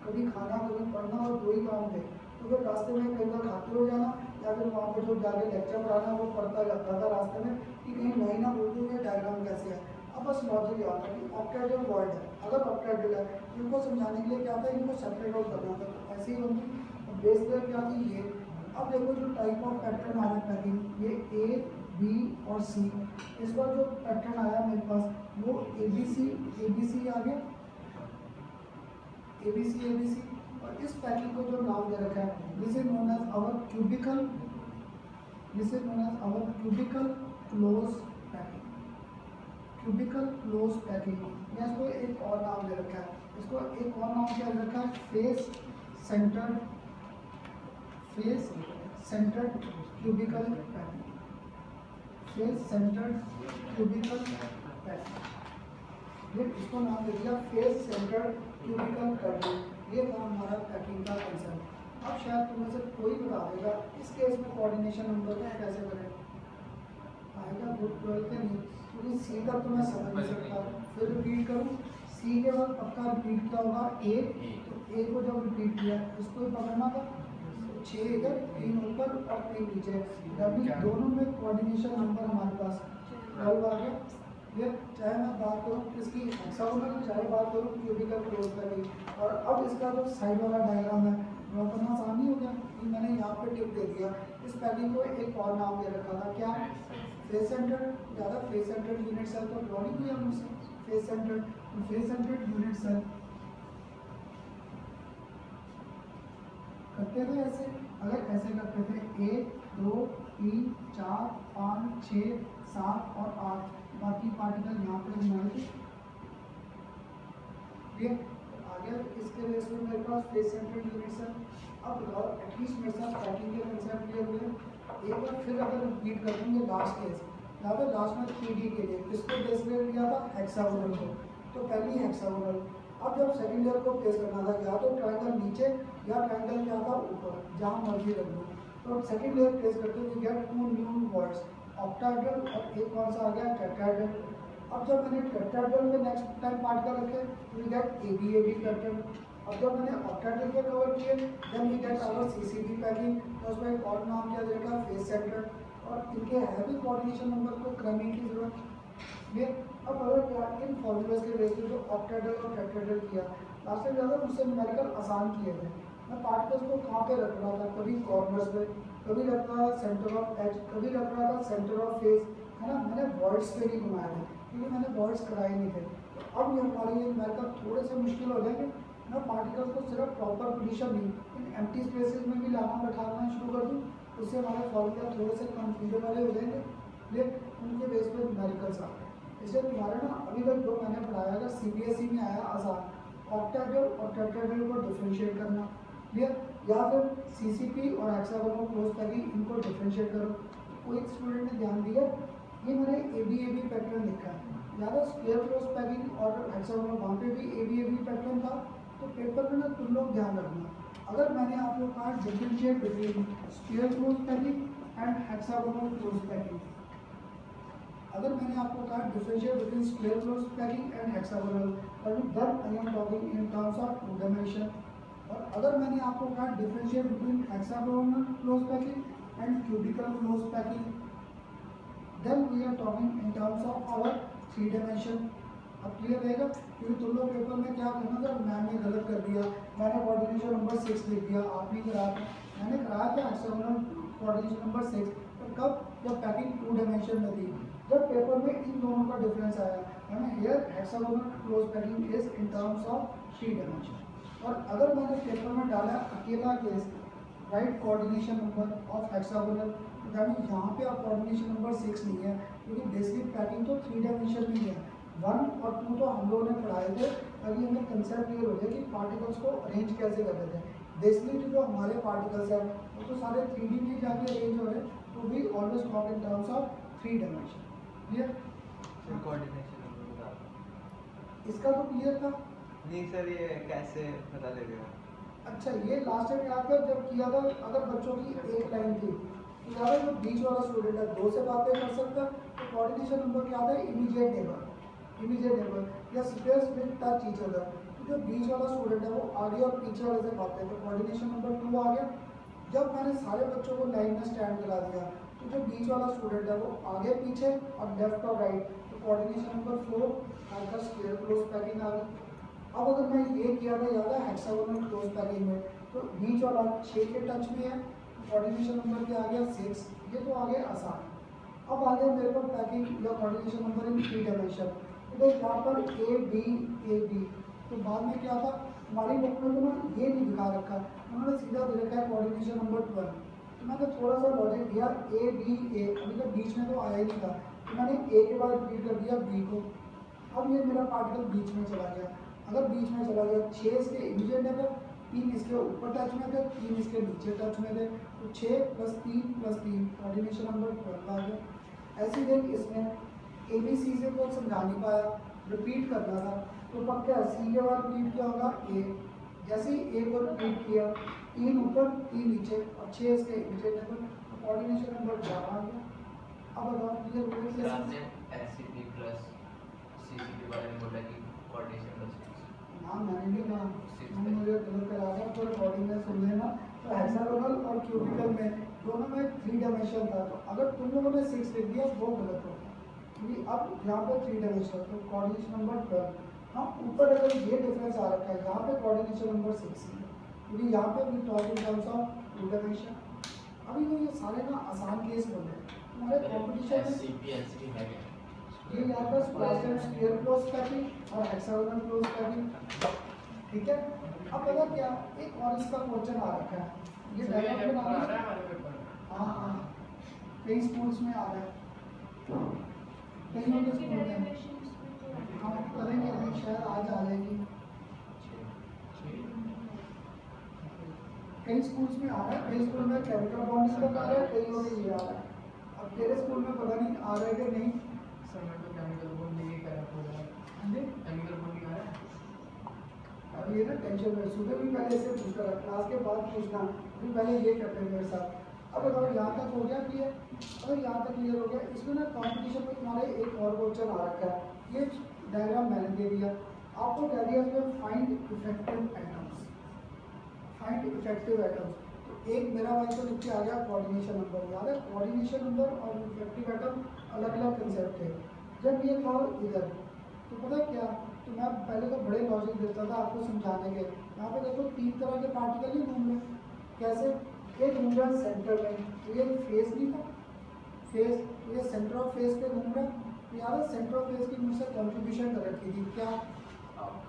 कभी खाना कभी पढ़ना, और 2 ही काम थे। तो फिर रास्ते में कई बार खाते हो जाना, या फिर वहाँ पर जो जाके लेक्चर पढ़ाना वो पढ़ता जाता था रास्ते में, कि कहीं वही ना बोल दूँ कि डायग्राम कैसे है। अब बस लॉजिक याद है कि ऑक्टेट्रल वर्ड है, अगर ऑक्टेट्रल है इनको समझाने के लिए क्या था, इनको सेपरेट आउट करना था, तो ऐसे ही होगी। बेस लेयर क्या थी ये। अब देखो जो टाइप ऑफ पैटर्न आ रहा है पैकिंग, ये ए बी और सी। इस बार जो पैटर्न आया मेरे पास वो ए बी सी आ गया, ए बी सी। और इस पैकिंग को जो नाम दे रखा है, this is known as our cubical, this is known as our cubical close packing, cubical close packing. या इसको एक और नाम दे रखा है, इसको एक और नाम क्या रखा है, face centred cubical packing, face centred cubical packing. ये इसको नाम दे दिया फेस सेंटर्ड क्यूबिकल पैकिंग। ये था हमारा पैकिंग का कंसेप्ट। अब शायद तुम्हें से कोई बता देगा इस केस में कोऑर्डिनेशन नंबर को कैसे करें, आएगा ग्रुप 12 के नहीं, क्योंकि सी तक तो मैं समझ नहीं सकता। फिर रिपीट करूँ, सी के बाद पक्का रिपीट क्या होगा, ए। तो ए को जब रिपीट किया इसको ही पकड़ना था, 6 इधर 3 ऊपर और 3 नीचे, यानी दोनों में कोऑर्डिनेशन नंबर हमारे पास 12 आ गया। ये चाहे मैं बात करूँ किसकी, हेक्सागोनल, चाहे बात करूँ क्यूबिकल क्लोज पैकिंग। और अब इसका जो साइड वाला डायग्राम है वो करना आसान ही हो गया, कि मैंने यहाँ पे टिप दे दिया। इस पैकिंग को एक और नाम दे रखा था, क्या, फेस सेंटर्ड। ज़्यादा फेस सेंटर्ड यूनिट सेल तो ड्रॉ नहीं किया मुझसे, फेस सेंटर्ड यूनिट सेल करते थे ऐसे। अगर ऐसे करते थे 1 2 3 4 5 6 7 और 8, बाकी पार्टिकल यहाँ पे बनाए थे, ठीक है। आ गया इसके बेस में मेरे पास फेस सेंटर्ड यूनिट सेल। अब बताओ एटलीस्ट मेरे साथ पैकिंग के कंसेप्ट क्लियर हुए। एक बार फिर अगर रिपीट कर दूँ ये लास्ट केस, यहाँ पे लास्ट में 3D के लिए किसको बेस लेयर लिया था, हेक्सागोनल को, तो पहली हेक्सागोनल। अब जब सेकंड लेयर को प्लेस करना था, या तो ट्रायंगल नीचे या ट्रायंगल क्या था ऊपर, जहाँ मर्जी रख दो। तो सेकंड लेयर प्लेस करते हुए गेट 2 न्यू वर्ड्स, ऑक्टाहेड्रल और एक कौन सा आ गया टेट्राहेड्रल। अब जब मैंने टेट्राहेड्रल में नेक्स्ट टाइम पार्टिकल रखे वी गेट एबी पैटर्न। अब जब मैंने ऑक्टाहेड्रल के कवर किए then we get our CCP packing, तो उसमें एक और नाम क्या देगा फेस सेंटर, और इनके हैवी कोऑर्डिनेशन नंबर को क्रमिंग की जरूरत ये। अब अगर क्या इन फॉर्मूलाज के बेसिस जो ऑक्टाहेड्रल और टेट्राहेड्रल किया लास्ट में ज़्यादा उससे न्यूमेरिकल आसान किए थे। मैं पार्टिकल्स को कहाँ पे रख रहा था, कभी कॉर्नर्स पे, कभी रख रहा था सेंटर ऑफ एच, कभी रख रहा था सेंटर ऑफ फेस, है ना। मैंने वॉइड्स पे नहीं घुमाए थे क्योंकि मैंने वॉइड्स कराए नहीं थे। तो अब ये हमारे लिए न्यूमेरिकल थोड़े से मुश्किल हो जाएंगे। मैं पार्टिकल्स को सिर्फ प्रॉपर पोजीशन नहीं इन एम्प्टी स्पेसेस में भी लाना बैठाना शुरू कर दूँ, उससे हमारे फॉर्मूला थोड़े से कंफ्यूजन वाले हो जाएंगे, लेकिन उनके बेस पे न्यूमेरिकल्स आते हैं। इसलिए तुम्हारे ना अभी तक जो मैंने पढ़ाया अगर सीबीएसई में आया आसान ऑक्टाहेड्रल और टेट्राहेड्रल को डिफरेंशिएट करना क्लियर, या फिर सीसीपी और हेक्सागोनल क्लोज पैकिंग इनको डिफरेंशिएट करो। कोई स्टूडेंट ने ध्यान दिया ये मैंने एबी पैटर्न लिखा है, ज़्यादा स्क्वायर क्लोज पैकिंग और हेक्सागोनल वहाँ पे भी एबी पैटर्न था। तो पेपर में ना तुम लोग ध्यान रखना, अगर मैंने आप लोग कहा differentiate between square close packing and hexagonal close packing, अगर मैंने आपको कहा differentiate between square close packing and hexagonal, then I am talking in terms of two dimension. और अगर मैंने आपको कहा differentiate between hexagonal close packing and cubical close packing, then we are talking in terms of our three dimension. अब क्लियर रहेगा, क्योंकि तुम लोग पेपर में क्या करना था, मैम ने गलत कर दिया, मैंने कोऑर्डिनेशन नंबर 6 लिख दिया, आपने कराया था, मैंने कराया था हेक्सागोनल कोऑर्डिनेशन नंबर 6, तो कब, जब पैकिंग टू डायमेंशन में थी, जब पेपर में इन दोनों का डिफरेंस आया है ना, here hexagonal close packing is in terms of three dimension. और अगर मैंने पेपर में डाला अकेला case right coordination number of hexagonal, यानी यहाँ पे आप कोऑर्डिनेशन नंबर 6 नहीं है, क्योंकि बेसिक पैकिंग तो थ्री डायमेंशन में ही है। 1 और 2 तो हम लोगों ने पढ़ाए थे, ताकि हमें कंसेप्ट क्लियर हो जाए कि पार्टिकल्स को अरेंज कैसे करते थे। बेसिकली जो हमारे पार्टिकल्स हैं वो तो सारे 3D में जाके अरेंज हो रहे हैं, तो we always talk in terms of three dimension. Clear? Coordination number बता दो। इसका तो क्लियर था। नहीं सर, ये कैसे पता लगेगा? अच्छा, ये लास्ट टाइम याद कर जब किया था, अगर बच्चों की एक लाइन थी तो याद है जो बीच वाला स्टूडेंट है 2 से बातें कर सकता है, तो कोऑर्डिनेशन नंबर क्या था, इमीडिएट नेबर या space with touch each other. तो जो बीच वाला स्टूडेंट है वो आगे और पीछे वाले से बातें, तो कोऑर्डिनेशन नंबर 2 आ गया। जब मैंने सारे बच्चों को लाइन में स्टैंड करा दिया, तो जो बीच वाला स्टूडेंट है वो आगे पीछे और लेफ्ट और राइट, तो कोऑर्डिनेशन नंबर 4 आपका स्क्वायर क्लोज पैकिंग आ गई। अब अगर मैं ये किया था याद है हेक्सागोनल क्लोज पैकिंग में, तो बीच वाला 6 के टच में है, कोऑर्डिनेशन नंबर क्या आ गया 6, ये तो आ गया आसान। अब आ गया मेरे को पैकिंग या coordination number in three dimension, तो यहाँ पर ए बी, तो बाद में क्या था हमारी बुक में तो ना ये नहीं दिखा रखा, उन्होंने सीधा दे रखा है कोऑर्डिनेशन नंबर 12। तो मैंने थोड़ा सा लॉजिक दिया ए बी ए, अभी तक बीच में तो आया ही नहीं था, तो मैंने ए के बाद रिपीट कर दिया बी को। अब ये मेरा पार्टिकल बीच में चला गया, अगर बीच में चला गया 6 इसके इमीडिएट नेबर, 3 इसके ऊपर टच में थे, 3 इसके नीचे टच में थे, तो 6 + 3 + 3 कोऑर्डिनेशन नंबर 12 आ गया। ऐसी देख इसमें ABC से को समझा नहीं पाया, रिपीट करना था, तो पक्का सी के बाद रिपीट क्या होगा ए, जैसे ही ए को रिपीट किया 3 ऊपर 3 नीचे और 6 इसके इमीडिएट नेबर, तो कोऑर्डिनेशन नंबर 12 आ गया। अब बताओ क्लियर हो सर गया? आपने SCP प्लस CCP बारे में बोला कि कोऑर्डिनेशन प्लस हाँ मैंने भी कहा, मैंने मुझे गलत करा था, तो रिकॉर्डिंग में सुन लेना। तो हेक्सागोनल और क्यूबिकल में दोनों में थ्री डायमेंशन था, तो अगर तुम लोगों ने 6 लिख दिया वो गलत होगा, क्योंकि अब यहाँ पे थ्री डायमेंशन, तो कोऑर्डिनेशन नंबर 12। हाँ ऊपर अगर ये डिफरेंस आ रखा है, यहाँ पे कोऑर्डिनेशन नंबर 6 है, क्योंकि यहाँ पे we talk in terms of two dimension. अभी तो ये सारे ना आसान केस बन रहे हैं हमारे कॉम्पिटिशन में। SCP LCP है क्या? ये यहाँ पर स्क्वायर क्लोज पैकिंग और हेक्सागोनल क्लोज पैकिंग, ठीक है। अब पता क्या एक और इसका क्वेश्चन आ रखा है, ये डायग्राम बनाना है। हाँ हाँ, कई स्कूल्स में आ रहा है, कई लोग स्कूल में हम करेंगे, अभी शायद आज आ जाएगी, कई स्कूल्स में आ रहा है, कई स्कूल में केमिकल बॉन्ड्स का आ रहा है, कई लोग ये आ रहा है। अब तेरे स्कूल में पता नहीं आ रहा है कि नहीं। अब ये ना टेंशन में सुबह भी पहले इससे पूछता रहा, क्लास के बाद पूछना, अभी पहले ये करते हैं मेरे साथ, अब बताओ यहाँ तक हो गया क्लियर? अगर यहाँ तक क्लियर हो गया, इसमें ना कॉम्पिटिशन में तुम्हारे एक और क्वेश्चन आ रखा है। ये डायग्राम मैंने दे दिया आपको, कह दिया इसमें find effective atoms, find effective atoms. तो एक मेरा वाइज तो लिख के आ गया कोऑर्डिनेशन नंबर, याद है कोऑर्डिनेशन नंबर और इफेक्टिव एटम अलग अलग कंसेप्ट है। जब ये था इधर तो पता क्या, तो मैं पहले तो बड़े लॉजिक देता था आपको समझाने के। यहाँ पे देखो 3 तरह के पार्टिकल ही घूम रहे, कैसे? एक घूम रहा है सेंटर में, तो ये फेस नहीं था, फेस, ये सेंटर ऑफ फेस पे घूम रहा है। तो यार सेंटर ऑफ फेस की मुझसे कंट्रीब्यूशन कर रखी थी क्या?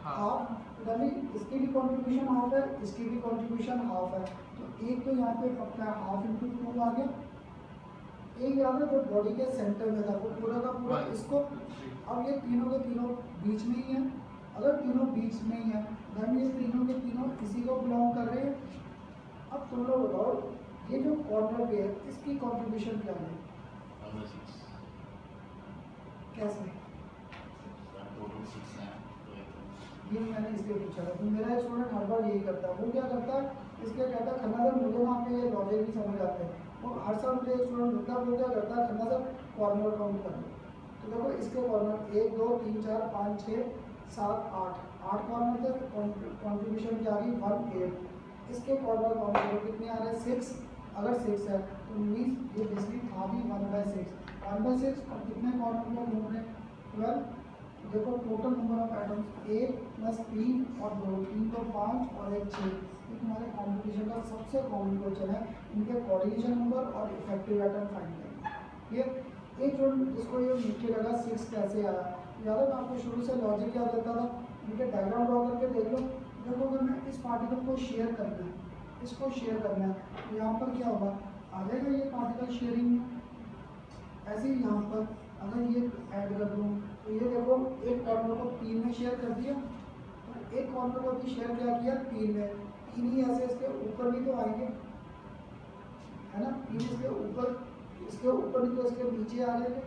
हाफ। यानी इसकी भी कंट्रीब्यूशन हाफ है, इसकी भी कंट्रीब्यूशन हाफ है। तो एक तो यहाँ पे पक्का हाफ इंटू 2 आ गया। एक याद है जो बॉडी के सेंटर में था वो पूरा का पूरा इसको, अब ये तीनों के तीनों बीच में ही है। अगर तीनों बीच में ही है धर्म, ये तीनों के तीनों इसी को बिलोंग कर रहे हैं। अब तुम लोग बताओ ये जो कॉर्नर पे है इसकी कंट्रीब्यूशन क्या है? कैसे? ये मैंने इसलिए पूछा था, तो मेरा स्टूडेंट हर बार यही करता है। वो क्या करता है, इसके कहता है खन्ना सर मुझे ना आपके ये लॉजिक नहीं समझ आते हैं। और हर साल मुझे स्टूडेंट मिलता है, वो क्या करता है खन्ना सर कॉर्नर काउंट कर लो। तो देखो इसके कॉर्नर 1 2 3 4 5 6 7 8 कॉर्नर थे, कॉन्ट्रीब्यूशन क्या आ गई 1 8। इसके कॉर्नर काउंट करो कितने आ रहे हैं 6। अगर 6 है तो मीन्स ये बेसिकली था भी 1/6। 1/6 और कितने कॉर्नर में घूम रहे हैं 12। देखो टोटल नंबर ऑफ एटम्स 1 + 3 और 2, 3 तो 5 और 1 6। ये तुम्हारे कॉम्पिटिशन का सबसे कॉमन क्वेश्चन है। इनके कोऑर्डिनेशन नंबर और इफेक्टिव एटम फाइंड करें। ये एक जो इसको ये नीचे लगा 6 कैसे आया, याद है मैं आपको शुरू से लॉजिक क्या देता था, इनके डायग्राम ड्रॉ करके देख लो। देखो अगर मैं इस पार्टिकल को शेयर करना है, इसको शेयर करना है, तो यहाँ पर क्या होगा, आ जाएगा ये पार्टिकल शेयरिंग में। ऐसे ही यहाँ पर अगर ये ऐड कर दूँ तो ये देखो एक कॉर्नर को 3 में शेयर कर दिया, तो एक कॉर्नर को भी शेयर क्या किया 3 में। 3 ही ऐसे इसके ऊपर भी तो आएंगे, है ना, 3 इसके ऊपर नहीं तो इसके नीचे आ जाएंगे।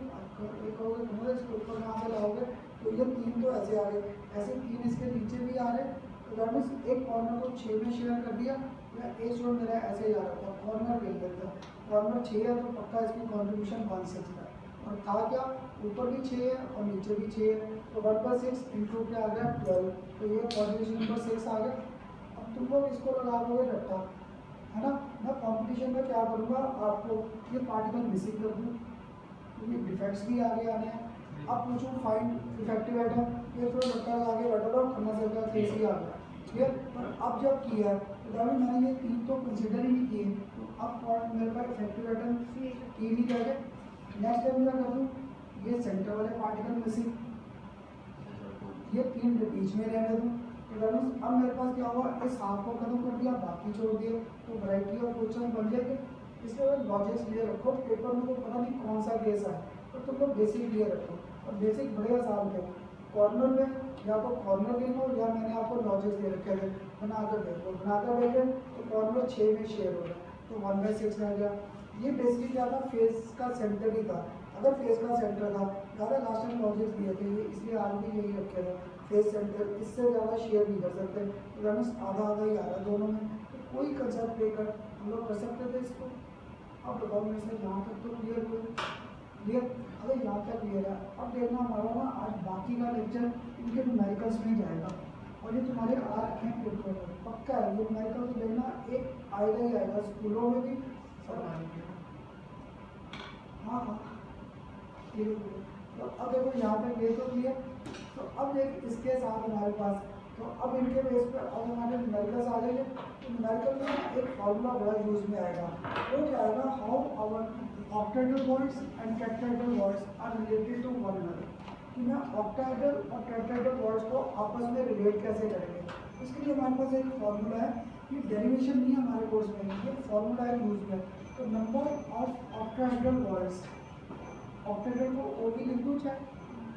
एक होगा तुम्हारे इसके ऊपर कहाँ से लाओगे, तो ये 3 तो ऐसे आ गए, ऐसे 3 इसके नीचे भी आ रहे। तो दैट मीन्स एक कॉर्नर को 6 में शेयर कर दिया, या एक स्टूडेंट मेरा ऐसे ही आ रहा था कॉर्नर ले लेता, कॉर्नर 6 है तो पक्का इसकी कॉन्ट्रीब्यूशन 1/6 है। और था क्या, ऊपर भी 6 है और नीचे भी 6 है, तो 1/6 इंटू क्या आ गया 12। तो ये कॉन्ट्रीब्यूशन नंबर 6 आ गया। अब तुम लोग इसको लगा दोगे रट्टा, है ना। मैं कंपटीशन में क्या करूँगा, आपको ये पार्टिकल मिसिंग कर दूँ, क्योंकि डिफेक्ट्स भी आगे आने हैं। अब पूछूँ फाइंड इफेक्टिव एटम, ये थोड़ा रट्टा आगे बैठा था, खन्ना सर का केस ही आ गया, क्लियर। पर अब जब किया तो दावी मैंने ये 3 तो कंसिडर ही नहीं किए, तो अब पॉइंट मेरे पास इफेक्टिव एटम 3 ही रह गए। नेक्स्ट टाइम क्या कर दूँ, ये सेंटर वाले पार्टिकल मिसिंग, ये 3 बीच में रहने दूँ। तो अब मेरे पास क्या हुआ, इस हाफ को खत्म कर दिया, बाकी छोड़ दिए, तो वैरायटी ऑफ क्वेश्चन बन जाएंगे। इसलिए अगर लॉजिक्स क्लियर रखो, पेपर में तो पता नहीं कौन सा केस है, तो तुम लोग बेसिक क्लियर रखो। और बेसिक बड़े आसान थे, कॉर्नर में या तो कॉर्नर देखो या मैंने आपको लॉजिक्स दे रखे थे, बनाकर देखो, बनाकर देखे तो कॉर्नर 6 में शेयर हो रहा है, तो 1/6 रह गया। ये बेसिकली क्या था, फेस का सेंटर ही था। अगर फेस का सेंटर था, ज़्यादा लास्ट टाइम लॉजिक्स दिए थे ये, इसलिए आज भी यही रखे थे, फेस सेंटर, इससे ज़्यादा शेयर नहीं कर सकते, तो आधा आधा ही आ रहा है दोनों में, तो कोई कंसेप्ट लेकर हम लोग कर सकते थे इसको। अब बताओ मेरे से यहाँ तक तो क्लियर हुए, क्लियर। अगर यहाँ तक क्लियर है, अब देखना हमारा ना आज बाकी का लेक्चर इनके न्यूमेरिकल्स में जाएगा, और ये तुम्हारे आ रखे हैं पेपर में, पक्का है। ये न्यूमेरिकल तो देखना एक आएगा ही आएगा, स्कूलों में भी। और हाँ हाँ ठीक है। तो अब देखो यहाँ तक ये तो क्लियर। तो अब देख इसके साथ हमारे पास, तो अब इनके बेस पर अब हमारे न्यूमेरिकल्स आ जाएंगे। तो न्यूमेरिकल में एक फॉर्मूला बड़ा यूज में आएगा, वो क्या आएगा, how our octahedral voids and tetrahedral voids are related to one another. कि मैं ऑक्टाहेड्रल और टेट्राहेड्रल वर्ड्स को आपस में रिलेट कैसे करेंगे। इसके लिए हमारे पास एक फॉर्मूला है, ये डेरिवेशन नहीं है हमारे कोर्स में, ये फॉर्मूला है यूज में। तो number of octahedral voids, octahedral को ओ भी लिख दूँ चाहे,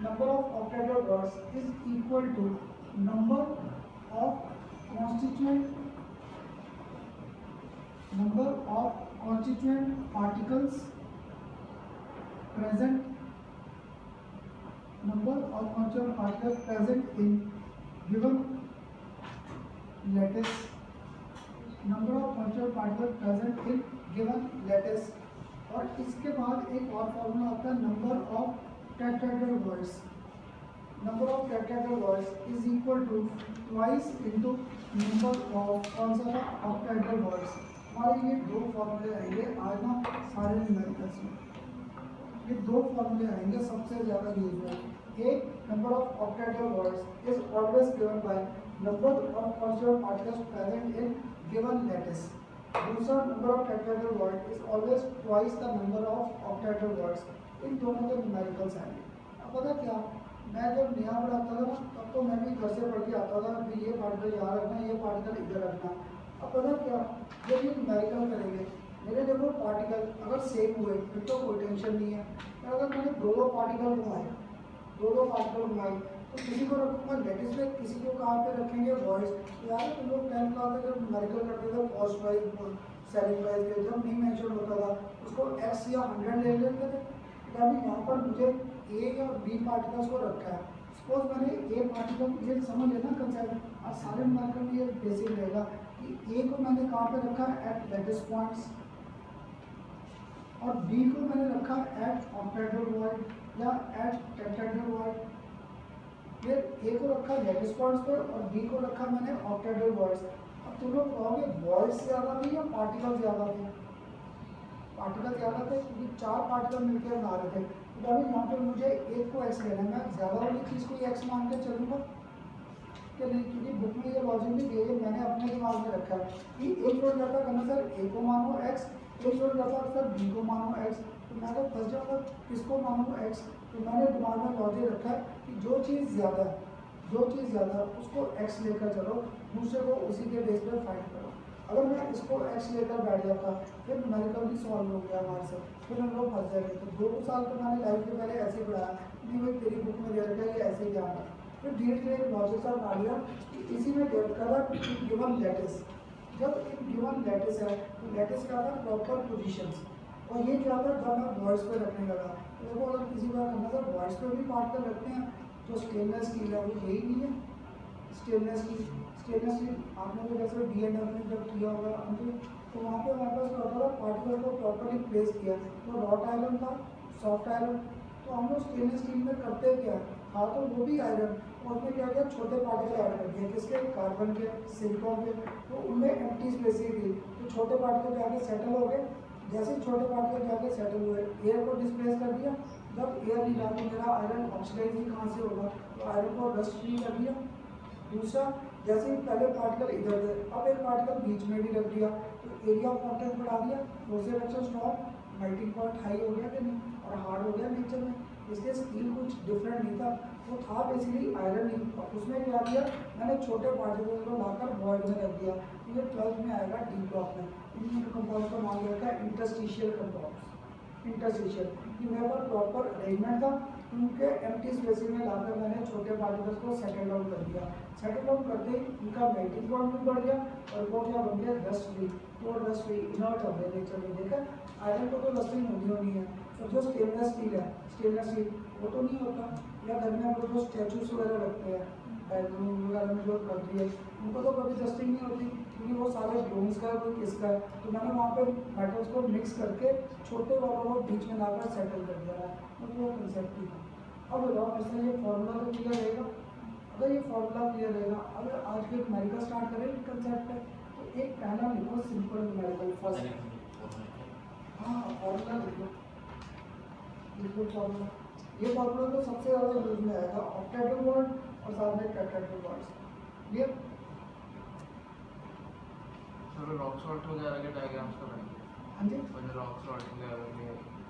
number of octahedral voids is equal to number of constituent particles present, number of constituent particles present in given lattice, number of constituent particles present in given lattice, और इसके बाद एक और फॉर्मूला आता है number of tetrahedral voids. Number of tetrahedral voids is equal to twice into number of कौन सा था ऑक्टाहेड्रल वर्ड्स। हमारे ये दो फॉर्मूले आएंगे आज ना सारे न्यूमेरिकल्स में, ये दो फॉर्मूले आएंगे सबसे ज़्यादा यूज में। एक number of octahedral voids is always given by number of constituent particles present in given lattice. दूसरा number of tetrahedral void is always twice the number of octahedral voids. इन दोनों के न्यूमेरिकल्स आएंगे। अब पता क्या, मैं जब नया पढ़ाता था ना तब तो मैं भी घर से पढ़ के आता था कि ये पार्टिकल यहाँ रखना, ये पार्टिकल इधर रखना। अब पता क्या, जब ये न्यूमेरिकल करेंगे मेरे देखो पार्टिकल अगर सेम हुए फिर तो कोई टेंशन नहीं है। पर अगर मैंने दो पार्टिकल घुमाए तो किसी को रखूँगा लेटिस पे, किसी को कहाँ पे रखेंगे वॉइस। यार तुम लोग 10th क्लास में जब न्यूमेरिकल करते थे कॉस्ट वाइज सेलिंग वाइज के जब नहीं मेंशन होता था उसको x या 100 ले लेते थे। यानी यहाँ पर मुझे a या b पार्टिकल्स को रखा है। सपोज मैंने a पार्टिकल, ये समझ लेना कंसेप्ट, और सारे न्यूमेरिकल में ये बेसिक रहेगा कि a को मैंने कहाँ पे रखा एट लेटिस पॉइंट्स, और b को मैंने रखा एट ऑक्टाहेड्रल वर्ड या एट टेट्राहेड्रल वर्ड। फिर ए को रखा लेटिस पॉइंट्स पर और बी को रखा मैंने ऑक्टाहेड्रल वर्ड्स। अब तुम लोग कहोगे वर्ड्स ज़्यादा थे या पार्टिकल ज़्यादा थे? पार्टिकल ज़्यादा थे क्योंकि 4 पार्टिकल मिलकर बना रहे थे। तो अभी यहाँ पर मुझे एक को एक्स लेना है, मैं ज़्यादा वाली चीज़ को एक्स मान के चलूँगा कि नहीं? क्योंकि बुक में ये लॉजिक नहीं दिया, मैंने अपने दिमाग में रखा है कि एक रोड जाता करना सर ए को मानो एक्स, एक रोड जाता सर बी को मानो एक्स। तो मैं तो फंस जाऊँगा किसको मानो एक्स। तो मैंने दिमाग में लॉजिक रखा है कि जो चीज़ ज़्यादा है उसको x लेकर चलो, दूसरे को उसी के बेस पर फाइंड करो। अगर मैं इसको x लेकर बैठ जाता फिर न्यूमेरिकल भी सॉल्व हो गया हमारे से, फिर हम लोग फंस जाएंगे। तो 2 साल तो मैंने लाइफ के पहले ऐसे पढ़ाया, नहीं भाई तेरी बुक में दे रखा है ये ऐसे ही ध्यान रख। फिर धीरे धीरे एक लॉजिक सा बना लिया कि इसी में दे रखा था गिवन लैटिस। जब एक गिवन लैटिस है तो लैटिस क्या था प्रॉपर पोजिशंस, और ये क्या था जब मैं वॉइस पे रखने लगा। तो देखो अगर किसी बार करना था वॉइस पे भी पार्टिकल रखते हैं तो स्टेनलेस स्टील है, वो यही नहीं है स्टेनलेस स्टील। आपने तो जैसे D&F में जब किया होगा तो वहाँ पे हमारे पास क्या होता था पार्टिकल को प्रॉपरली प्लेस किया, तो रॉट आयरन था, सॉफ्ट आयरन। तो हम लोग स्टेनलेस स्टील में करते क्या था, तो वो भी आयरन, और उसमें क्या किया छोटे पार्टिकल ऐड कर दिए, किसके कार्बन के, सिलिकॉन के। तो उनमें एम्प्टी स्पेस ही थी, तो छोटे पार्टिकल जाके सेटल हो गए। जैसे ही छोटे पार्टिकल जाके सेटल हुए एयर को डिस्प्लेस कर दिया। जब एयर नहीं जाता मेरा आयरन ऑक्सीडाइज ही कहाँ से होगा, तो आयरन को रस्ट फ्री कर दिया। दूसरा, जैसे ही पहले पार्टिकल इधर थे अब एक पार्टिकल बीच में भी रख दिया तो एरिया ऑफ कॉन्टैक्ट बढ़ा दिया, closer reaction stop, melting point high हो गया कि नहीं, और हार्ड हो गया नेचर में। इसलिए स्टील कुछ डिफरेंट नहीं था, वो था बेसिकली आयरन ही। और उसमें क्या किया मैंने छोटे पार्टिकल को लाकर वॉइड में रख दिया। ये 12th में आएगा डी ब्लॉक में। इन कंपाउंड का नाम रखा है इंटरस्टिशियल कंपाउंड्स। इंटरस्टिशियल कि मेरे पास प्रॉपर अरेंजमेंट था, उनके एम्प्टी स्पेस में लाकर मैंने छोटे पार्टिकल्स को सेटल डाउन कर दिया। सेटल डाउन करते ही उनका मेल्टिंग पॉइंट भी बढ़ गया और वो क्या बन गया रस्ट फ्री। तो रस्ट फ्री इनर्ट हो गया नेचर में। देखा आयरन को तो रस्टिंग होनी है, तो जो स्टेनलेस स्टील है स्टेनलेस स्टील वो तो नहीं होता। या घर में हम लोग जो स्टैचूज वगैरह रखते हैं बेडरूम वगैरह में जो करती है उनको तो कभी रस्टिंग नहीं होती क्योंकि वो सारे ब्रोंज का कोई किसका है। तो मैंने वहाँ पे मेटल्स को मिक्स करके छोटे वालों को बीच में लाकर सेटल कर दिया है। मतलब वो कंसेप्ट ही था। अब बताओ इसमें ये फॉर्मूला तो क्लियर रहेगा। अगर ये फॉर्मूला क्लियर रहेगा, अगर आज के न्यूमेरिकल स्टार्ट करें कंसेप्ट है तो एक पहला लिखो सिंपल न्यूमेरिकल फर्स्ट। हाँ फॉर्मूला लिखो फॉर्मूला। ये फॉर्मूला तो सबसे ज़्यादा यूज में आएगा ऑक्टेट्रल वर्ड और साथ में tetrahedral words. Clear? Sir rock salt वगैरह के डायग्राम्स कराएंगे। हाँ जी मतलब रॉक सॉल्ट वगैरह के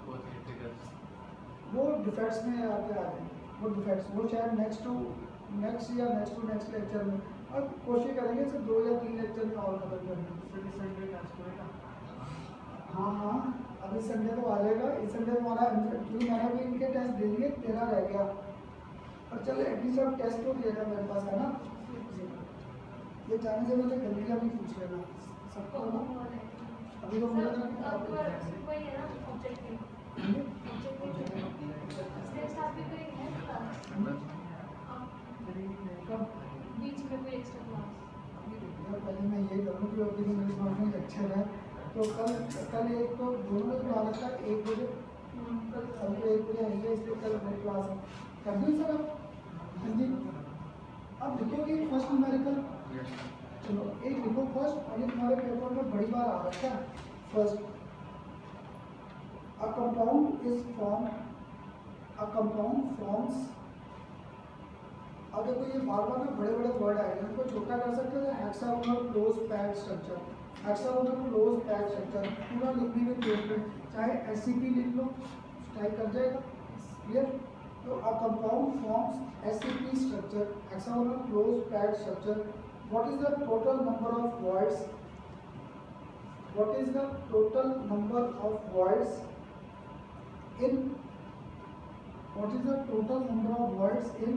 वो फिगर्स वो डिफेक्ट्स में आके आ जाएंगे। वो डिफेक्ट्स वो शायद नेक्स्ट लेक्चर में, और कोशिश करेंगे सिर्फ 2 या 3 लेक्चर में और खत्म करने की। हाँ अभी संडे तो आ जाएगा। इस संडे तुम्हारा क्योंकि मैंने भी इनके टेस्ट दे दिए, 13 रह गया। और चलो एटलीस्ट अब टेस्ट तो दिएगा मेरे पास है ना। ये जाने से पहले गलती का भी पूछ लेना सबको ना। अभी तो मुझे बीच में कोई एक्स्ट्रा क्लास पहले मैं ये करूँ कि अभी मेरे दिमाग में लेक्चर है तो कल एक तो दोनों ने बुला रखा है 1 बजे, कल तो 1 बजे आएंगे, इसलिए कल मेरी क्लास है। कर दी सर आप हिंदी? अब लिखोगे फर्स्ट न्यूमेरिकल, चलो एक लिखो फर्स्ट, और ये तुम्हारे पेपर में बड़ी बार आ रखा है first. A compound is form, a compound forms. अब देखो ये बार बार ना बड़े बड़े वर्ड आएंगे, उनको छोटा कर सकते हैं। Hexagonal close packed structure, hexagonal close packed structure पूरा लिखने में पेज पे चाहे एससीपी लिख लो, टाइप कर जाएगा, क्लियर। तो a compound forms SCP structure, hexagonal close packed structure. What is the total number of words, what is the total number of words in, what is the total number of words in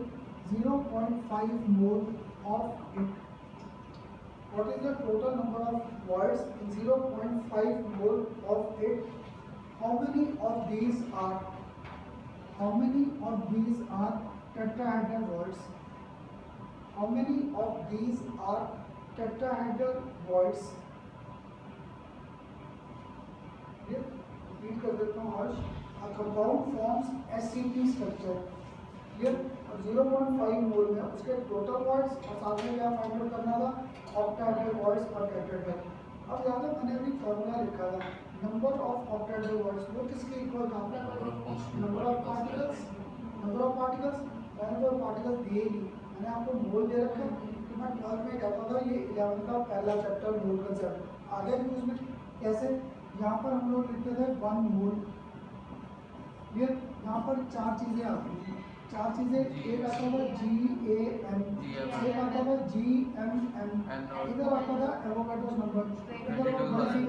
0.5 mole of it? What is the total number of words in 0.5 mole of it? How many of these are tetrahedral words? How many of these are tetrahedral words? Repeat कर देता हूँ हर्ष। A compound forms SCP structure, clear. और 0.5 मोल में उसके टोटल वर्ड्स और साथ में क्या फाइंड आउट करना था, ऑक्टाहेड्रल वर्ड्स और टेट्राहेड्रल। अब याद है मैंने अभी फॉर्मूला लिखा था, नंबर ऑफ ऑक्टाहेड्रल वर्ड्स वो किसके इक्वल था, number of particles. Number of particles दिए ही, मैंने आपको मोल दे रखा है कि मैं 12 में कहता था ये 11 का पहला चैप्टर मोल कंसेप्ट। आगे भी उसमें कैसे, यहाँ पर हम लोग लिखते थे 1 मोल, ये यहाँ पर 4 चीज़ें आती हैं, 4 चीज़ें। एक आता था GAM, एक आता था GMM, इधर आता था एवोगाड्रोस नंबर, इधर बहुत सी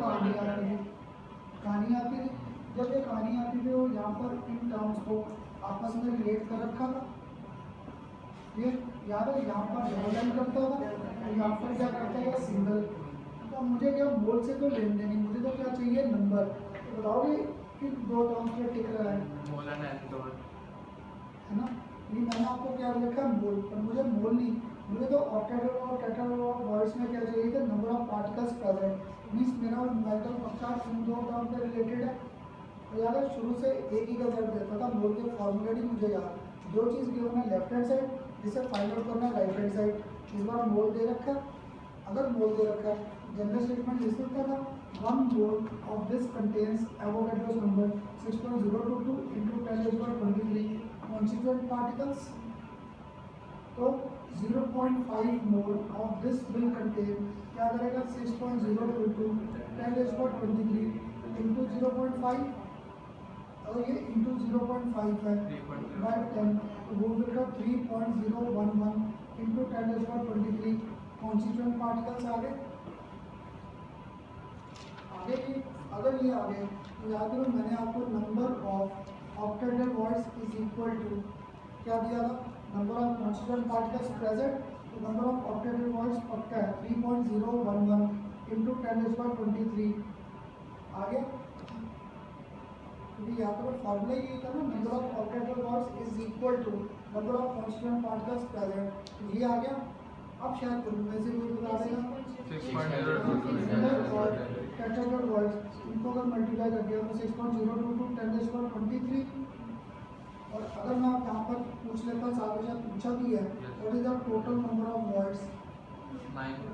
कहानी आती थी। जब ये कहानी आती थी वो यहाँ पर इन टर्म्स को आपस में रिलेट कर रखा था। ये याद है, यहाँ पर डबल लाइन करता था और यहाँ पर क्या करता था, सिंगल। तो मुझे क्या मोल से तो लेन देनी, मुझे तो क्या चाहिए, नंबर। तो बताओगे कि 2 टर्म्स पे टिक रहा है, मोल एंड एंटोन, है ना। ये मैंने आपको क्या लिखा है, मोल, पर मुझे मोल नहीं, मुझे तो ऑक्टाहेड्रल और टेट्राहेड्रल वर्ड्स में क्या चाहिए था, number of particles present. Means मेरा न्यूमेरिकल पक्का इन 2 टर्म पे रिलेटेड है। तो याद है शुरू से एक ही कंसेप्ट देता था, मोल के फॉर्मूले नहीं मुझे याद, जो चीज़ गिवन है लेफ्ट हैंड साइड, जिसे फाइंड आउट करना है राइट हैंड साइड। इस बार मोल दे रखा है, अगर मोल दे रखा है जनरल स्टेटमेंट लिख सकता था, 1 mole of this contains Avogadro's number 6.022 into 10⁻23 constituent particles. तो 0.5 mole of this will contain, क्या करेगा, 6.022 10⁻23 into 0.5, अगर ये into 0.5 है by 10, तो वो मिलेगा 3.011 into 10⁻23 constituent particles। आगे की अगर ये आ गए तो याद करो मैंने आपको number of octahedral voids is equal to क्या दिया था, number of constituent particles present. तो नंबर ऑफ ऑक्टाहेड्रल वर्ड्स पक्का है 3.011 into 10⁻23। आगे क्योंकि यहाँ पर फॉर्मूला ये था ना, number of octahedral voids is equal to number of constituent particles present. ये आ गया। अब शायद में से कोई बता देगा 6.022 टेट्राहेड्रल वर्ड्स, इनको अगर मल्टीप्लाई कर दिया तो 6.022 10⁻23। और अगर मैं आप यहाँ पर पूछ लेता, साथ में पूछा भी है, what is the total number of words,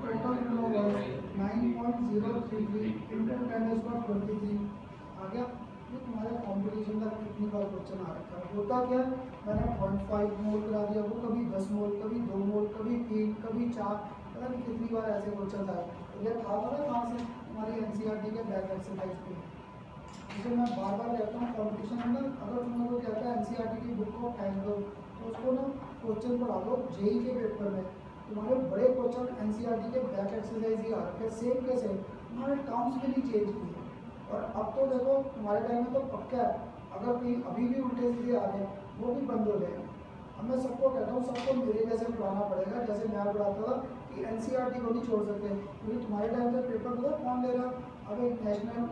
total number of words 9.033 into 10⁻23 आ गया। ये तुम्हारे कॉम्पिटिशन का कितनी बार क्वेश्चन आ रखा है। होता क्या है, मैंने 0.5 मोल करा दिया, वो कभी 10 मोल, कभी 2 मोल, कभी 3, कभी 4, पता नहीं कितनी बार ऐसे क्वेश्चन आए। ये था ना कहाँ से, हमारी एनसीईआरटी के बैक एक्सरसाइज पे। जैसे मैं बार बार कहता हूँ कॉम्पिटिशन में ना, अगर तुम लोग कहता है एनसीईआरटी की बुक को फेंक दो तो उसको ना क्वेश्चन पढ़ा दो जेई के पेपर में, तुम्हारे बड़े क्वेश्चन एनसीईआरटी के बैक एक्सरसाइज ही आ रखे हैं, सेम के सेम, तुम्हारे टर्म्स भी नहीं चेंज किए। और अब तो देखो तुम्हारे टाइम में तो पक्का है, अगर कोई अभी भी उल्टे सीधे आ रहे हैं वो भी बंद हो जाएगा। अब मैं सबको कहता हूँ, सबको मेरे जैसे पढ़ाना पड़ेगा, जैसे मैं पढ़ाता था कि एनसीईआरटी को नहीं छोड़ सकते, क्योंकि तुम्हारे टाइम से पेपर पता कौन ले रहा, अब एक नेशनल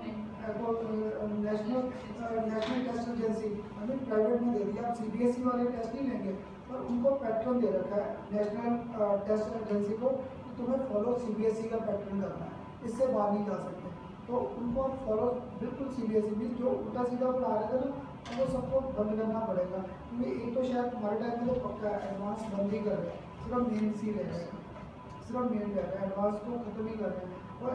टेस्ट एजेंसी, अभी प्राइवेट में दे दिया। आप सीबीएसई वाले टेस्ट नहीं लेंगे, पर उनको पैटर्न दे रखा है नेशनल टेस्ट एजेंसी को, कि तुम्हें फॉलो सीबीएसई का पैटर्न करना है, इससे बाहर नहीं जा सकते। तो उनको आप फॉलो बिल्कुल सीरियसली मीन जो उल्टा सीधा पढ़ा रहे थे ना, तो वो सबको बंद करना पड़ेगा, क्योंकि एक तो शायद हमारे टाइम में तो पक्का एडवांस बंद ही कर रहे हैं, सिर्फ मेन सी रह रहे हैं, सिर्फ मेन रह रहे हैं, एडवांस को खत्म ही कर रहे हैं। और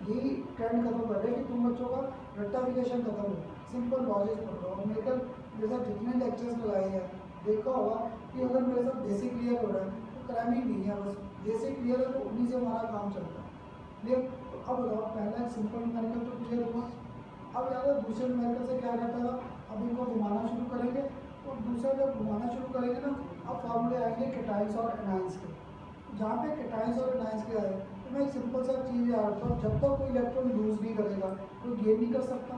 यही ट्रेंड खत्म कर रहे हैं कि तुम बच्चों का रट्टाफिकेशन खत्म हो, सिंपल लॉजिक पढ़ लो। और मेरे कल मेरे साथ जितने लेक्चर्स लगाए हैं देखा होगा कि अगर मेरे साथ बेसिक क्लियर हो रहा है तो क्रैमिंग नहीं है, बस बेसिक क्लियर है तो उन्हीं से हमारा काम चलता है। लेकिन अब बताओ, पहला सिंपल न्यूमेरिकल तो क्लियर हुआ, अब यार दूसरे न्यूमेरिकल से क्या करता था, अब इनको घुमाना शुरू करेंगे, और दूसरा जब घुमाना शुरू करेंगे ना, अब फार्मूले आएंगे केटाइंस और एनाइंस के। जहाँ पे केटाइंस और एनाइंस के आए तो मैं एक सिंपल सा चीज़ याद रखता हूँ, जब तक कोई इलेक्ट्रॉन लूज नहीं करेगा कोई गेन नहीं कर सकता,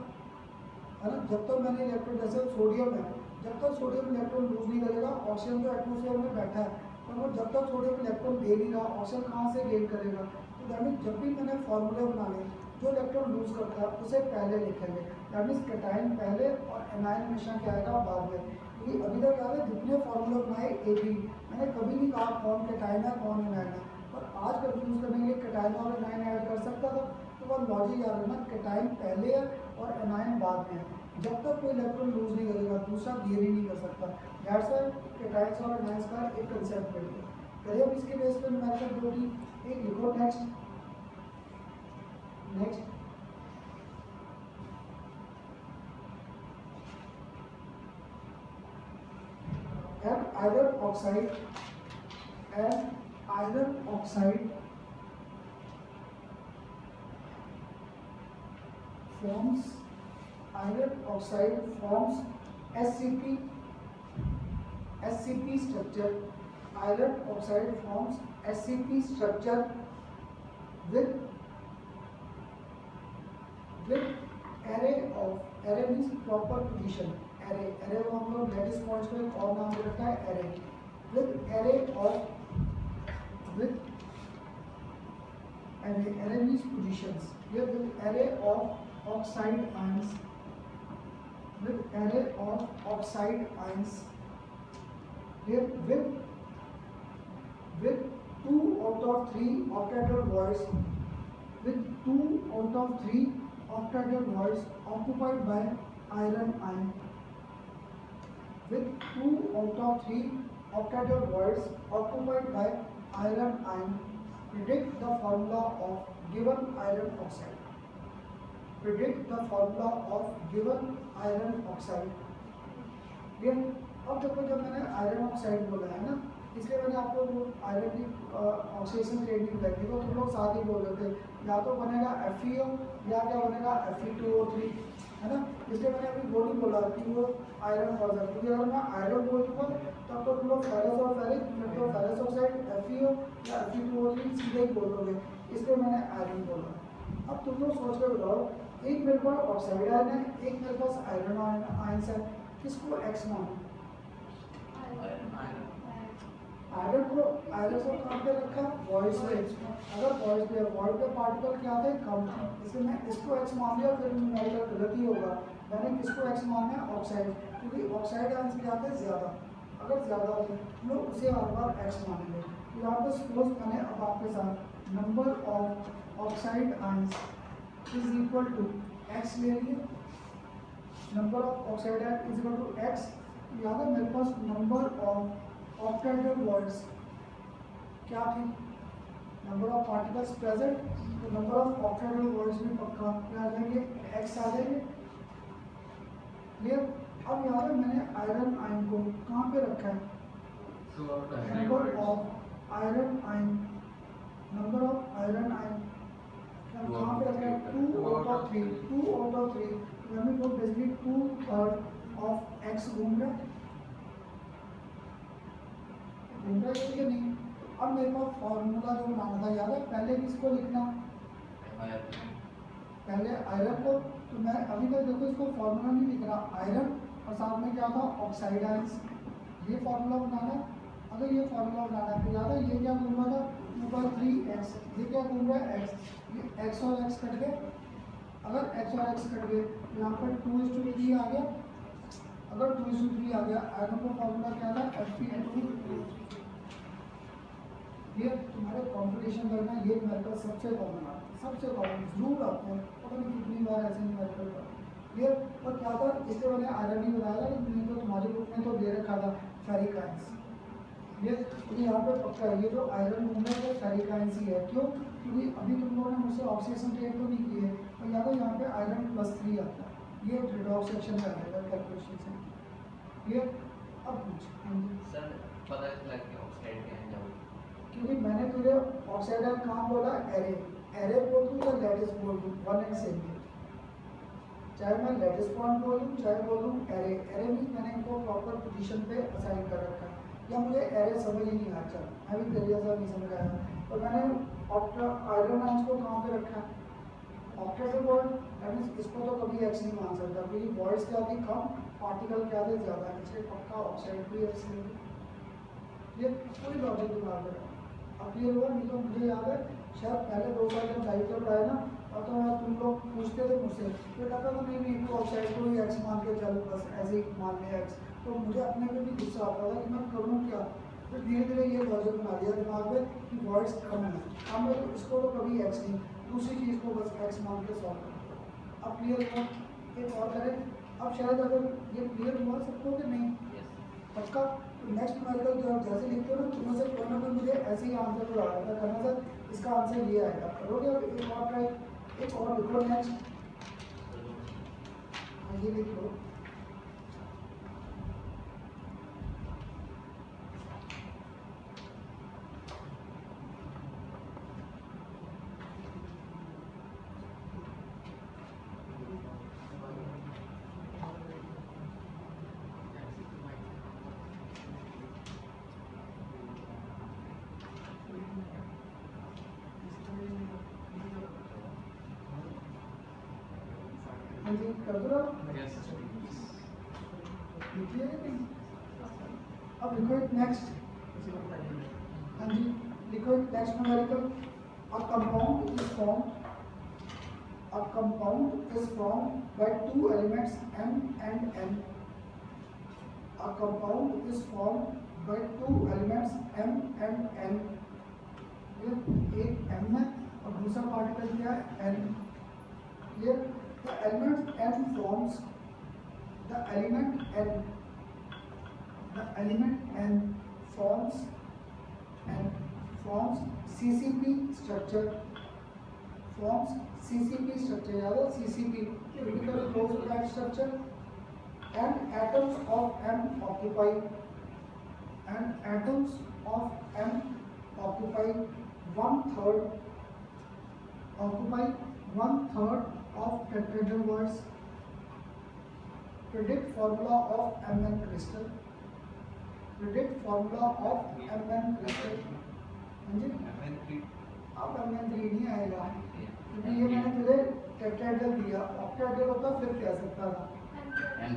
है ना। जब तक मैंने इलेक्ट्रॉन, जैसे सोडियम है, जब तक सोडियम इलेक्ट्रॉन लूज नहीं करेगा, ऑक्सीजन जो एटमोसफेयर में बैठा है, और वो जब तक सोडियम इलेक्ट्रॉन दे नहीं रहा, ऑक्सीजन कहाँ से गेन करेगा। तो दैट मीन्स जब भी मैंने फॉर्मूले बनाने, जो इलेक्ट्रॉन लूज करता है उसे पहले लिखेंगे, दैट मीन्स केटाइन पहले और एनाइन हमेशा क्या आएगा बाद में। क्योंकि अभी तक याद है जितने फॉर्मूले बनाए एक ही, मैंने कभी नहीं कहा कौन केटाइन है कौन एनाइन है, और आज कंफ्यूज करने के लिए केटाइन और एनाइन ऐड कर सकता था, तो वह लॉजिक याद रखना, केटाइन पहले है और एनाइन बाद में है। जब तक कोई इलेक्ट्रॉन लूज नहीं करेगा दूसरा गेन ही नहीं कर सकता। दैट्स व्हाई केटाइंस और एनाइंस का एक कंसेप्ट मिल गया। करिए अब इसके बेस पर न्यूमेरिकल दो की एक लिखो। Next and iron oxide forms SCP structure. Iron oxide forms SCP structure with array means proper position. array को हम लोग लैटिस पॉइंट्स को एक और नाम रखा है array. with array means positions. Here with array of oxide ions. With array of oxide ions. Here with 2 out of 3 octahedral voids. With 2 out of 3 octahedral voids occupied by iron ion. With 2 out of 3 octahedral voids occupied by iron ion, predict the formula of given iron oxide. Predict the formula of given iron oxide. Then, अब देखो जब मैंने आयरन ऑक्साइड बोला है ना, इसलिए मैंने आपको वो आयरन की ऑक्सीडेशन रेट नहीं बताई थी, तो तुम लोग साथ ही बोल रहे थे, या तो बनेगा FeO या क्या बनेगा Fe2O3, है ना। इसलिए मैंने अभी वो नहीं बोला कि वो आयरन कौन सा, क्योंकि अगर मैं आयरन बोल दूँगा तब तो तुम लोग फेरस और फेरिक, फिर तो फेरस ऑक्साइड FeO या Fe2O3 सीधे ही बोल दोगे, इसलिए मैंने आयरन बोला। अब तुम लोग सोच कर बताओ, एक मेरे पास ऑक्साइड आयन है, एक मेरे पास आयरन आयन है, किसको X मानो? आयरन को कहाँ पे रखा, वॉइड पे। अगर वॉइड पे पार्टिकल क्या थे, कम थे, इसलिए मैं इसको X मान लिया, फिर न्यूमेरिकल गलत ही होगा। मैंने किसको X माना है, ऑक्साइड, क्योंकि ऑक्साइड आयंस क्या थे, ज़्यादा, अगर ज़्यादा होते तो लोग उसे हर बार X मानेंगे। तो यहाँ पे सपोज मैंने अब आपके साथ number of oxide ions is equal to X ले लिए, number of oxide ion is equal to X। यहाँ पे मेरे पास नंबर ऑफ octahedral voids क्या थी, नंबर ऑफ पार्टिकल्स प्रेजेंट, तो नंबर ऑफ octahedral voids में पक्का क्या आ जाएंगे, X आ जाएंगे। क्लियर। अब यहाँ पे मैंने आयरन आयन को कहाँ पे रखा है, number of iron ion, number of iron ion कहाँ पे रखा है, 2 out of 3, 2 out of 3, यानी वो बेसिकली 2/3 ऑफ X घूम रहा है, कि नहीं। अब मेरे पास फॉर्मूला जो बनाना था याद है, पहले किसको लिखना, पहले आयरन को, तो मैं अभी तक देखो इसको फॉर्मूला नहीं लिख रहा, आयरन और साथ में क्या था, ऑक्साइड आयंस, ये फॉर्मूला बनाना। अगर ये फॉर्मूला बनाना है तो याद है ये क्या घूम रहा था, ऊपर 3x, ये क्या घूम रहा है x, ये x और x कट गए, अगर x और x कट गए तो यहाँ पर 2:3 आ गया, अगर 2:3 आ गया, आयरन का फॉर्मूला क्या था, Fe2। ये तुम्हारे कॉम्पिटिशन करना, ये मेरे का सबसे कॉमन आता है। सबसे कॉमन जरूर आते हैं, पता नहीं कितनी बार ऐसे न्यूमेरिकल का क्लियर। पर क्या था, इसलिए मैंने आयरन ही बताया था कि नहीं तो तुम्हारे बुक में तो दे रखा था फेरिक आयंस। क्लियर, क्योंकि यहाँ पे पक्का है ये जो आयरन रूम है वो फेरिक आयंस ही है। क्यों? क्योंकि अभी तुम लोगों ने मुझसे ऑक्सीडेशन रेट तो नहीं की है, और यहाँ तो यहाँ पे आयरन +3 आता है, ये रिडॉक्स सेक्शन में आएगा कैलकुलेशन से। क्लियर, अब पूछ। सर पता लग गया ऑक्साइड के हैं जब क्योंकि मैंने तुझे ऑक्साइड कहाँ बोला, एरे, एरे बोल दूँ या लैटिस बोल दूँ, वन एंड सेम है। चाहे मैं लैटिस पॉइंट बोल दूँ चाहे बोल दूँ एरे, एरे मीन्स मैंने इनको प्रॉपर पोजीशन पे असाइन कर रखा है, या मुझे एरे समझ ही नहीं आया, चल मैं भी तेरे जैसा नहीं समझ आया, तो मैंने आयरन आयंस को कहाँ पे रखा है, ऑक्टेटल वर्ड, दैट मीन्स इसको तो कभी एक्स नहीं मान सकता, क्योंकि वॉइस क्या थी कम, पार्टिकल क्या थे ज़्यादा, इसलिए पक्का ऑक्साइड भी एक्स लेंगे। ये पूरी लॉजिक दिमाग में रखा। अब क्लियर हुआ? नहीं तो मुझे याद है शायद पहले 2 साल जब साहित्य पढ़ाए ना, और तो मैं तुम लोग पूछते थे मुझसे, तो कहता था नहीं नहीं तू ऑक्साइड को ही एक्स मान के चल, बस ऐसे ही मान ले एक्स, तो मुझे अपने पे भी गुस्सा आता था कि मैं करूँ क्या। फिर धीरे धीरे ये लॉजिक बना दिया दिमाग में कि वॉइस कम है, अब मैं इसको तो कभी एक्स नहीं, दूसरी चीज़ को बस एक्स मान के सॉल्व करूँ। अब क्लियर हुआ? एक और करें, अब शायद अगर ये क्लियर हुआ सबको कि नहीं पक्का, नेक्स्ट न्यूमेरिकल जो आप जैसे लिखते हो ना, तुम्हें से कोई ना कोई मुझे ऐसे ही आंसर तो आ रहा था करना सर, इसका आंसर ये आएगा, करोगे? अब एक और ट्राई, एक और लिखो नेक्स्ट, ये लिख लो। हाँ जी कर दो लिखिए नहीं, अब लिखो इट नेक्स्ट। हाँ जी लिखो it next numerical, a compound is formed by 2 elements m and n, a compound is formed by 2 elements m and n, एक m है और दूसरा पार्टिकल क्या है n। ये the element n forms CCP structure, याद है CCP, critical closed packed structure, and atoms of m occupy 1/3 of tetrahedral voids. Predict formula of Mn crystal. हाँ जी, अब Mn3 नहीं आएगा क्योंकि ये मैंने तुझे टेट्राहेड्रल दिया, ऑक्टाहेड्रल होता फिर कह सकता था। हाँ जी,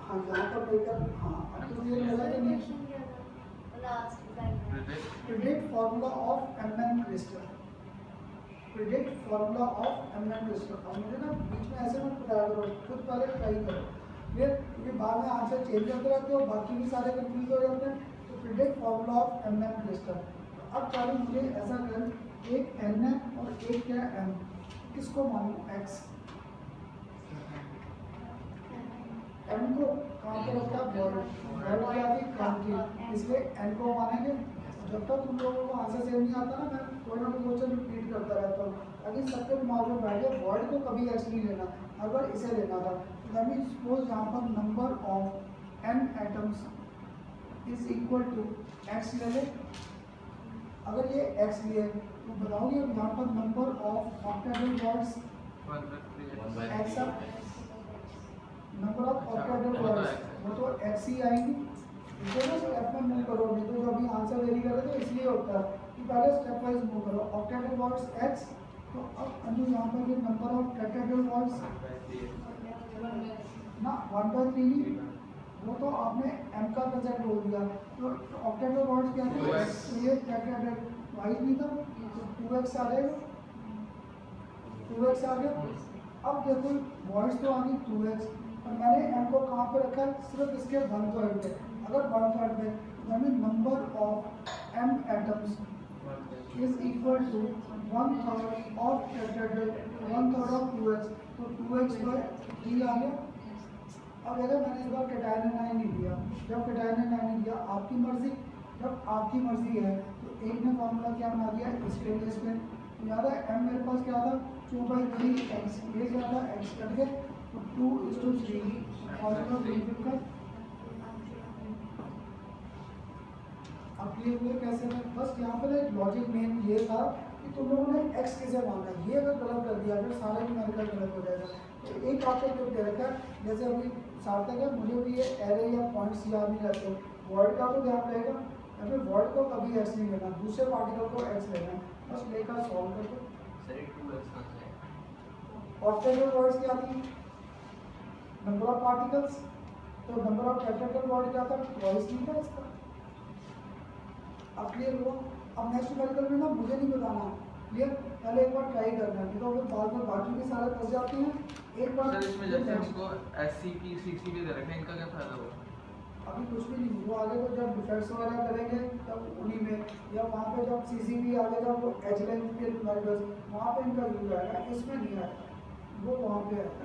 हाँ यहाँ पर लेकर, हाँ अब तो ये लगा कि नहीं। Predict formula of Mn crystal. अब मुझे ना बीच में ऐसे मत बताया करो, खुद पहले ट्राई करो, क्योंकि बाद में आंसर चेंज करते रहते हो, बाकी भी सारे कंफ्यूज हो जाते हैं। तो predict formula of Mn crystal. अब चालू मुझे ऐसा कर, एक N है और एक क्या M, किसको मानूं X, M को कहाँ पे रखा, वर्ड क्या थी काम की, इसलिए N को मानेंगे। जब तक तुम लोगों को आंसर सेम नहीं आता ना, मैं कोई ना कोई क्वेश्चन रिपीट करता रहता हूँ, अगर सबके दिमाग में बैठ गया वर्ड को कभी एक्स नहीं लेना, हर बार इसे लेना था। दैट मीन्स सपोज यहाँ पर number of n atoms is equal to x ले ले, अगर ये x लिए तो बताओगे अब यहाँ पर number of octahedral words x अब नंबर ऑफ ऑक्टाहेड्रल वर्ड्स वो तो x ही आएंगी, इसे ना स्टेप में मूव करो, नहीं तो जो अभी आंसर देरी कर रहे थे इसलिए होता है कि पहले स्टेप वाइज मूव करो। ऑक्टाहेड्रल वर्ड्स x, तो अब अंदर यहाँ पर ये नंबर ऑफ टेट्राहेड्रल वर्ड्स ना 1/3 नहीं, वो तो आपने m का कंसेप्ट बोल दिया, तो ऑक्टाहेड्रल वर्ड्स क्या थे, तो ये टेट्राहेड्रल वाइज नहीं था, तो 2x आ जाएगा, 2x आ गया। अब देखो वर्ड्स तो आ गई 2x, और मैंने m को कहाँ पे रखा है, सिर्फ इसके 1/3 पे, अगर 1/3 पे यानी number of m atoms is equal to 1/3 of tetrahedral 1/3 of 2x, तो 2x by 3 आ गया। अब अगर मैंने इस बार कैटायन आयन नहीं दिया, जब कैटायन आयन नहीं दिया आपकी मर्जी, जब आपकी मर्जी है तो एक ने फॉर्मूला क्या बना दिया स्टेनलेस में, तो याद है m मेरे पास क्या था 2/3x, ये क्या था x कट गया तो 2:3 फॉर्मूला प्रूफ कर। अब क्लियर हुए कैसे है? बस यहाँ पर एक लॉजिक मेन ये था कि तुम लोगों ने x कैसे मानना है, ये अगर गलत कर दिया फिर सारा न्यूमेरिकल गलत हो जाएगा। तो एक आपको क्यों दे रखा है, जैसे अभी सार्थक है मुझे भी ये एरे या पॉइंट्स याद नहीं रहते, वर्ड का तो ध्यान रहेगा या फिर वर्ड को कभी x नहीं लेना, दूसरे पार्टिकल को x लेना, बस लेकर सॉल्व कर दो। सर ये 2x कहाँ से आएगा? ऑक्टेटल वर्ड्स क्या थी, नंबर ऑफ पार्टिकल्स, तो नंबर ऑफ टेट्राहेड्रल वर्ड क्या था, ट्वाइस नहीं था इसका। अब क्लियर हुआ? अब नेक्स्ट न्यूमेरिकल में ना मुझे नहीं बताना, क्लियर, पहले एक बार ट्राई करना है, तो फिर बाद में बाकी भी सारे फंस जाते हैं। एक बार सर इसमें जैसे हमको SCP CCP दे रखे हैं, इनका क्या फायदा हुआ? अभी कुछ भी नहीं, वो आगे तो जब डिफेक्ट्स वगैरह करेंगे तब उन्हीं में, या वहाँ पे जब CCP आगे जब वो एच लाइन के न्यूमेरिकल्स वहाँ पे इनका यूज आएगा, इसमें नहीं आएगा, वो वहाँ पे आएगा।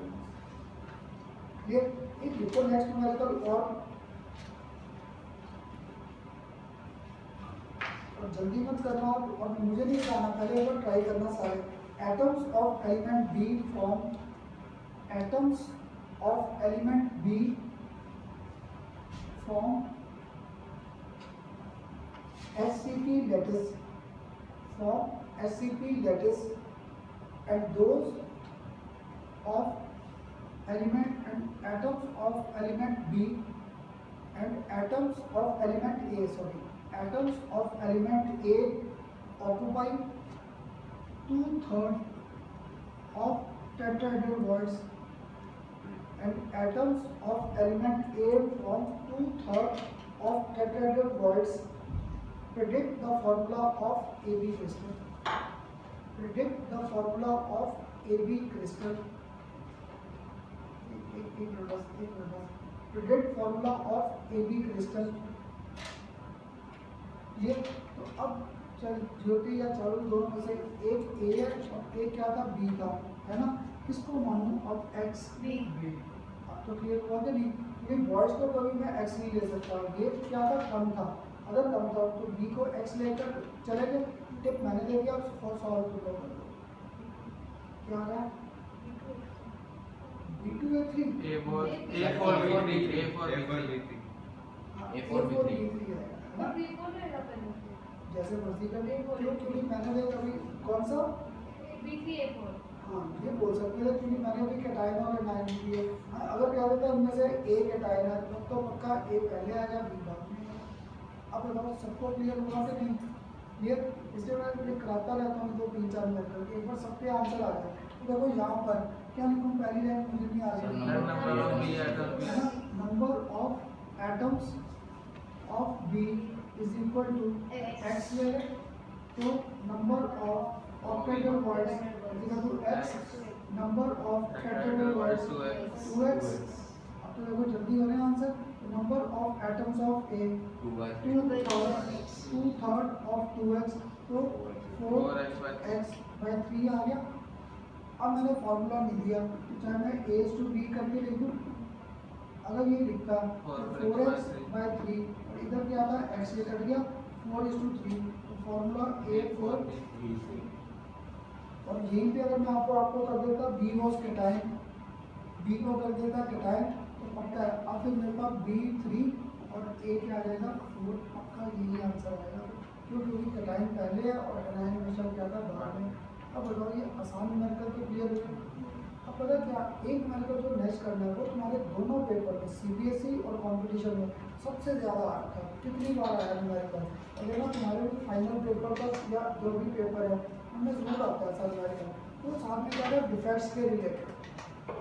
ये एक लिखो नेक्स्ट न्यूमेरिकल और जल्दी मत करना, और मुझे नहीं बताना, पहले एक बार ट्राई करना सारे। Atoms of element B from, atoms of element B from SCP lattice, from SCP lattice, and those of element and atoms of element B and atoms of element A, atoms of element A occupy 2/3 of tetrahedral worlds, and atoms of element A from 2/3 of tetrahedral worlds. Predict the formula of AB crystal. Predict the formula of AB crystal. Predict formula of AB crystal. ये तो अब चल ज्योति या चारुल दोनों में से एक A है और एक क्या था B था, है ना, किसको मानूं अब X B। अब तो क्लियर हुआ कि नहीं, क्योंकि बॉयज को कभी मैं X नहीं ले सकता, ये क्या था कम था, अगर कम था तो B को X लेकर चले गए, टिप मैंने दे दिया, सॉल्व कर दो, क्या आ रहा है B2 A3 A4 B3 A4 B3 है तो ना, B4 रहेगा पहले, जैसे मर्जी कर ले, क्योंकि मैंने भी कभी कौन सा B3 A4। हाँ ये बोल सकते हैं, क्योंकि मैंने भी कैटायन और एनायन लिए, अगर कह देता उनमें से A कैटायन है तो पक्का A पहले आएगा B बाद में। अब बताओ सबको क्लियर हुआ कि नहीं क्लियर? इसलिए मैं ये कराता रहता हूँ 2-3-4 मिनट करके, एक बार सबके आंसर आ जाए। तो देखो यहाँ पर क्या लिखूँ, पहली लाइन मुझे नहीं आ रही, number of atoms of B is equal to X ले लें, तो number of octahedral voids is equal to X, number of tetrahedral voids 2X। अब तो देखो जल्दी हो रहे हैं answer, number of atoms of A 2/3 of 2x, तो 4x/3 आ गया। अब मैंने फॉर्मूला नहीं दिया, चाहे मैं A/B करके लिख दूँ, अगर ये लिखता 4x/3 और इधर क्या था x ये कट गया 4:3, तो फॉर्मूला A4। और यहीं पे अगर मैं आपको कर देता B वॉज कैटायन, B को कर देता कैटायन, तो पक्का है। अब फिर मेरे पास B3 और A क्या आ जाएगा 4, पक्का यही आंसर आएगा, क्योंकि कैटायन पहले है और एनायन हमेशा क्या था बाद में। अब बताओ ये आसान न्यूमेरिकल तो क्लियर हुए। अब पता क्या, एक न्यूमेरिकल जो नेक्स्ट करना है वो तुम्हारे दोनों पेपर में CBSE और कंपटीशन में सबसे ज़्यादा आया था, कितनी बार आया न्यूमेरिकल, और ना तुम्हारे फाइनल पेपर पर या जो भी पेपर है उनमें जरूर आता है सर न्यूमेरिकल। तो साथ में क्या है डिफेक्ट्स के रिलेटेड,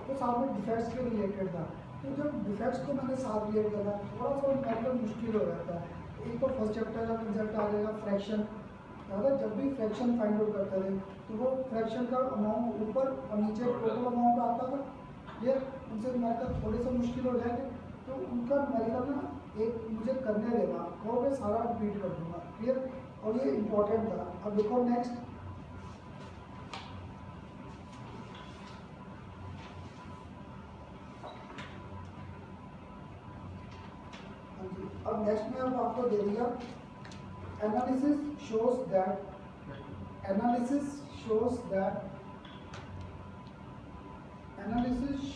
तो साथ में डिफेक्ट्स के रिलेटेड था, तो जब डिफेक्ट्स को मैंने साथ लिया करना थोड़ा सा न्यूमेरिकल मुश्किल हो जाता है। एक तो फर्स्ट चैप्टर का कंसेप्ट आ जाएगा फ्रैक्शन, अगर जब भी फ्रैक्शन फाइंड आउट करते थे तो वो फ्रैक्शन का अमाउंट ऊपर और नीचे टोटल अमाउंट आता था, ये उनसे न्यूमेरिकल थोड़े से मुश्किल हो जाएंगे, तो उनका न्यूमेरिकल ना एक मुझे करने देना, कहोगे सारा रिपीट कर दूंगा, क्लियर। और ये इम्पोर्टेंट था। अब देखो नेक्स्ट, अब नेक्स्ट में अब आपको दे दिया analysis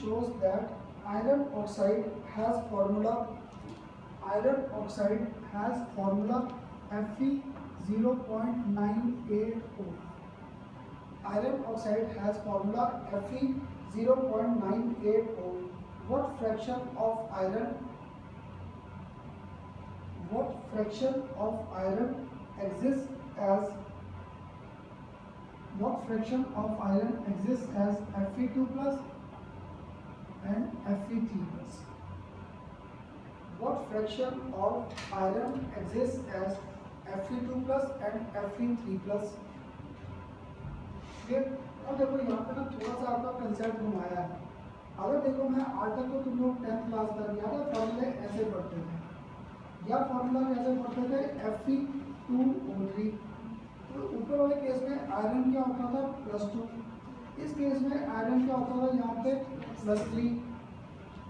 shows that iron oxide has formula Fe 0.980. Iron oxide has formula Fe 0.980. What fraction of iron exists as Fe2 plus and Fe3 plus? What fraction of iron exists as Fe2 plus and Fe3 plus? फिर अब देखो यहाँ पे ना थोड़ा सा आपका कंसेप्ट घुमाया है। अगर देखो मैं आज तक तो तुम लोग 10th क्लास तक याद है फॉर्मूले ऐसे पढ़ते थे, या फॉर्मूला कैसे पढ़ते थे Fe2O3। तो ऊपर वाले केस में आयरन क्या होता था +2, इस केस में आयरन क्या होता था यहाँ पे +3।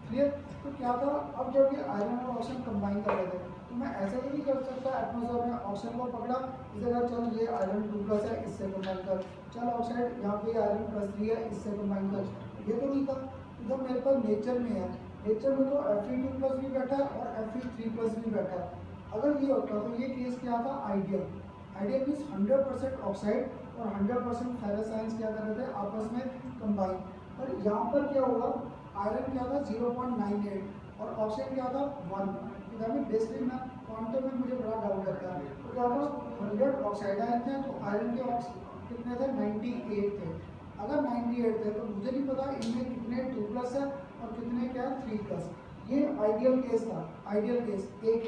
क्लियर? तो क्या था, अब जब ये आयरन और ऑक्सीजन कंबाइन कर रहे थे तो मैं ऐसे तो नहीं कर सकता एटमॉस्फेयर में ऑक्सीजन को पकड़ा इसे कर चल ये आयरन 2+ है इससे कंबाइन कर, चल ऑक्साइड यहाँ पे आयरन +3 है इससे कंबाइन कर, ये तो नहीं था। जब मेरे पास नेचर में है, नेचर में तो Fe2+ भी बैठा है और Fe3+ भी बैठा है। अगर ये होता तो ये केस क्या था आइडियल मीन्स 100% ऑक्साइड और 100% फेरस आयंस क्या कर रहे थे आपस में कंबाइन। पर यहाँ पर क्या हुआ, आयरन क्या था 0.98 और ऑक्सीजन क्या था 1। बेसिकली मैं क्वांटम में मुझे बड़ा डाउट रहता है। तो क्या था 100 ऑक्साइड आयन थे तो आयरन के कितने थे 98 थे। अगर 98 थे तो मुझे नहीं पता इनमें कितने 2+ है और कितने क्या 3+। ये आइडियल केस था, आइडियल केस एक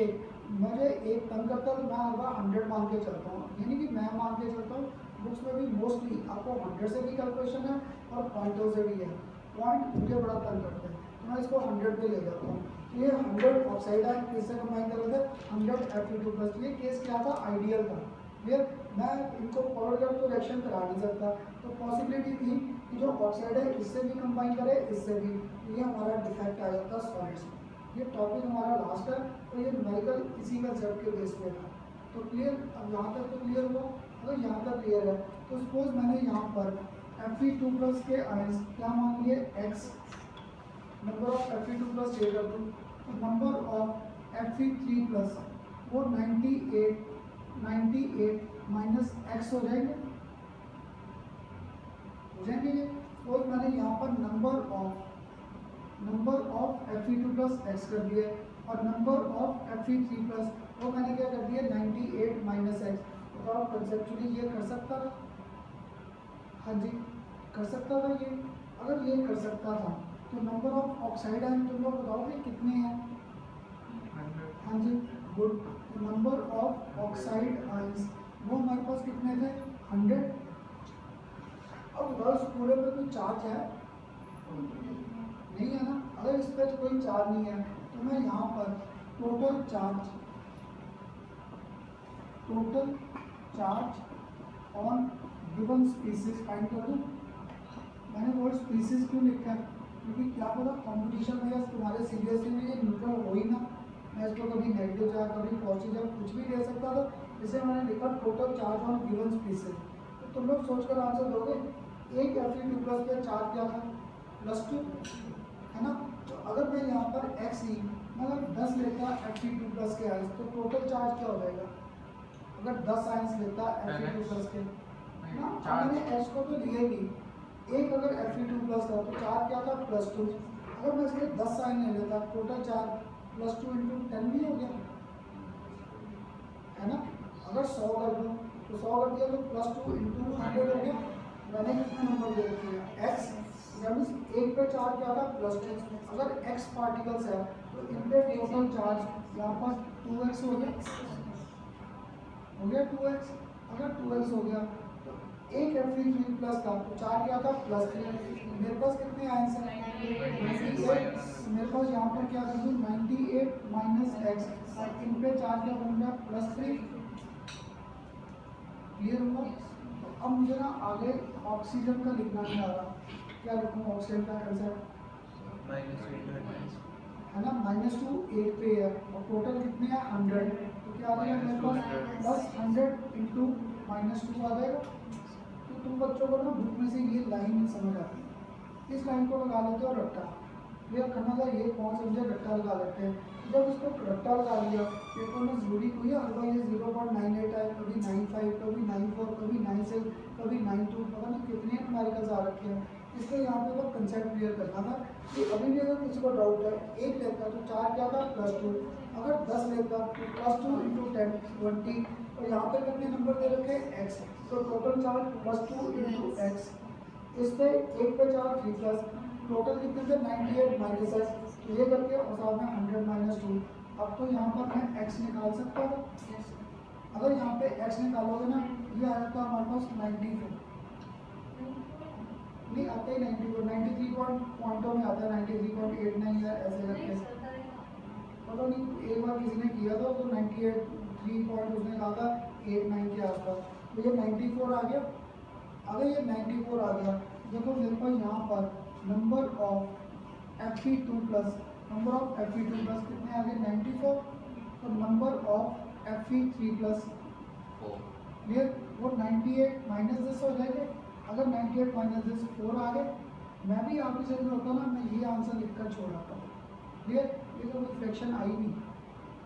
मुझे एक तंग करता तो मैं होगा 100 मान के चलता हूँ, यानी कि मैं मान के चलता हूँ। बुक्स में भी मोस्टली आपको 100 से भी कैलकुलेशन है और पॉइंटों से भी है। पॉइंट मुझे बड़ा तंग करता है तो मैं इसको 100 पे ले जाता हूँ। ये 100 ऑक्साइड आयन किससे कंबाइन कर रहे थे 100 Fe2+। ये केस क्या था आइडियल था। क्लियर? मैं इनको पकड़ कर तो रिएक्शन करा नहीं सकता, तो पॉसिबिलिटी थी कि जो ऑक्साइड है इससे भी कंबाइन करे इससे भी, ये हमारा डिफेक्ट आ जाता सॉलिड्स में। ये टॉपिक हमारा लास्ट है तो ये न्यूमेरिकल इसी कंसेप्ट के बेस पे था। तो क्लियर? अब यहाँ तक तो क्लियर हुआ। अगर यहाँ तक क्लियर है तो सपोज मैंने यहाँ पर Fe2+ के आयंस क्या मान लिए x, नंबर ऑफ Fe2+ ये कर दूँ तो नंबर ऑफ Fe3+ वो 98 माइनस x हो जाएंगे ये। सपोज मैंने यहाँ पर नंबर ऑफ Fe2+ x कर दिया और नंबर ऑफ Fe3+ वो मैंने क्या कर दिया 98 माइनस x। तो आप कंसेप्चुअली ये कर सकता था, हाँ जी कर सकता था ये। अगर ये कर सकता था तो नंबर ऑफ ऑक्साइड आयन तुम लोग बताओगे कितने हैं? हाँ जी good. Number of oxide ions वो हमारे पास कितने थे 100। अब बताओ इस पूरे पे कोई चार्ज है नहीं है ना। अगर इस पर कोई चार्ज नहीं है तो मैं यहाँ पर total charge on given species find कर दूँ। मैंने वर्ड स्पीसीज क्यों लिखा है क्योंकि क्या पता कंपटीशन में या तुम्हारे सीरियसली में ये न्यूट्रल हो ही ना, मैं इसको कभी नेगेटिव चार्ज कभी पॉजिटिव चार्ज कुछ भी ले सकता था। इसे मैंने लिखा total charge on given species. तो तुम लोग सोच कर आंसर दोगे एक Fe2+ का चार्ज क्या था +2 है ना। तो अगर मैं यहाँ पर x ही मतलब 10 लेता Fe2+ के आयंस तो टोटल चार्ज क्या हो जाएगा। अगर 10 आयंस लेता Fe2+ के ना, मैंने x को तो लिया ही नहीं, एक अगर Fe2+ था तो चार्ज क्या था +2। अगर मैं इसके 10 आयन ले लेता टोटल चार्ज +2 × 10 भी हो गया है ना। अगर 100 कर दूँ तो 100 कर दिया तो +2 × 100 हो गया। मैंने कितने नंबर दे रखे हैं x, मीन्स एक पे चार्ज क्या था +2। अगर x पार्टिकल्स है तो इन पे टोटल चार्ज यहाँ पर 2x हो गया 2x। अगर 2x हो गया तो एक Fe3+ था तो चार्ज क्या था +3। मेरे पास कितने आयंस हैं 98। मेरे पास यहाँ पर क्या कर दूँ 98 माइनस x और इन पे चार्ज क्या बन गया +3। क्लियर हुआ? तो अब मुझे ना आगे ऑक्सीजन का लिखना नहीं आ रहा, क्या लिखूँ ऑक्सीजन का आंसर है ना -2 8 पे है और टोटल कितने हैं 100, तो क्या आ जाएगा मेरे पास प्लस 100 इंटू -2 आ जाएगा। तो तुम बच्चों को ना बुक में से ये लाइन नहीं समझ आती, इस लाइन को लगा लेते हो रट्टा, क्लियर करना था ये कौन समझे रट्टा लगा लेते हैं। जब इसको रट्टा लगा लिया पेपर में जरूरी कोई है अगर ये 0.98 आए, कभी 95, कभी 94, कभी 96, कभी 92, पता नहीं कितने न्यूमेरिकल्स आ रखे हैं। इसलिए यहाँ पे वो कंसेप्ट क्लियर करना था कि अभी भी अगर किसी को डाउट है 1 लेता तो 4 क्या था +2, अगर 10 लेता तो +2 इंटू 10 20, और यहाँ पे कितने नंबर दे रखे x, तो टोटल चार्ज +2 इंटू x, इस पे 1 पे चार्ज 3 प्लस, टोटल कितने थे 98 माइनस x, ये करके और साथ में 100 -2। अब तो यहाँ पर मैं x निकाल सकता था, अगर यहाँ पे x निकालोगे ना ये आ जाता है हमारे पास 94, नहीं आता ही 94, 93 पॉइंटों में आता है 93.89 या ऐसे करके, पता नहीं एक बार किसी ने किया था तो 98 पॉइंट उसने कहा था 89 के आसपास, तो ये 94 आ गया। अगर ये 94 आ गया देखो मेरे पास यहाँ पर नंबर ऑफ Fe2 प्लस कितने आ गए 94, तो number of Fe3 plus clear वो 98 माइनस 10 हो जाएंगे। अगर 98 माइनस 10 4 आ गए, मैं भी आपकी जगह होता ना मैं ये आंसर लिखकर छोड़ाता हूँ, क्लियर। ये तो कोई फ्रैक्शन आई नहीं,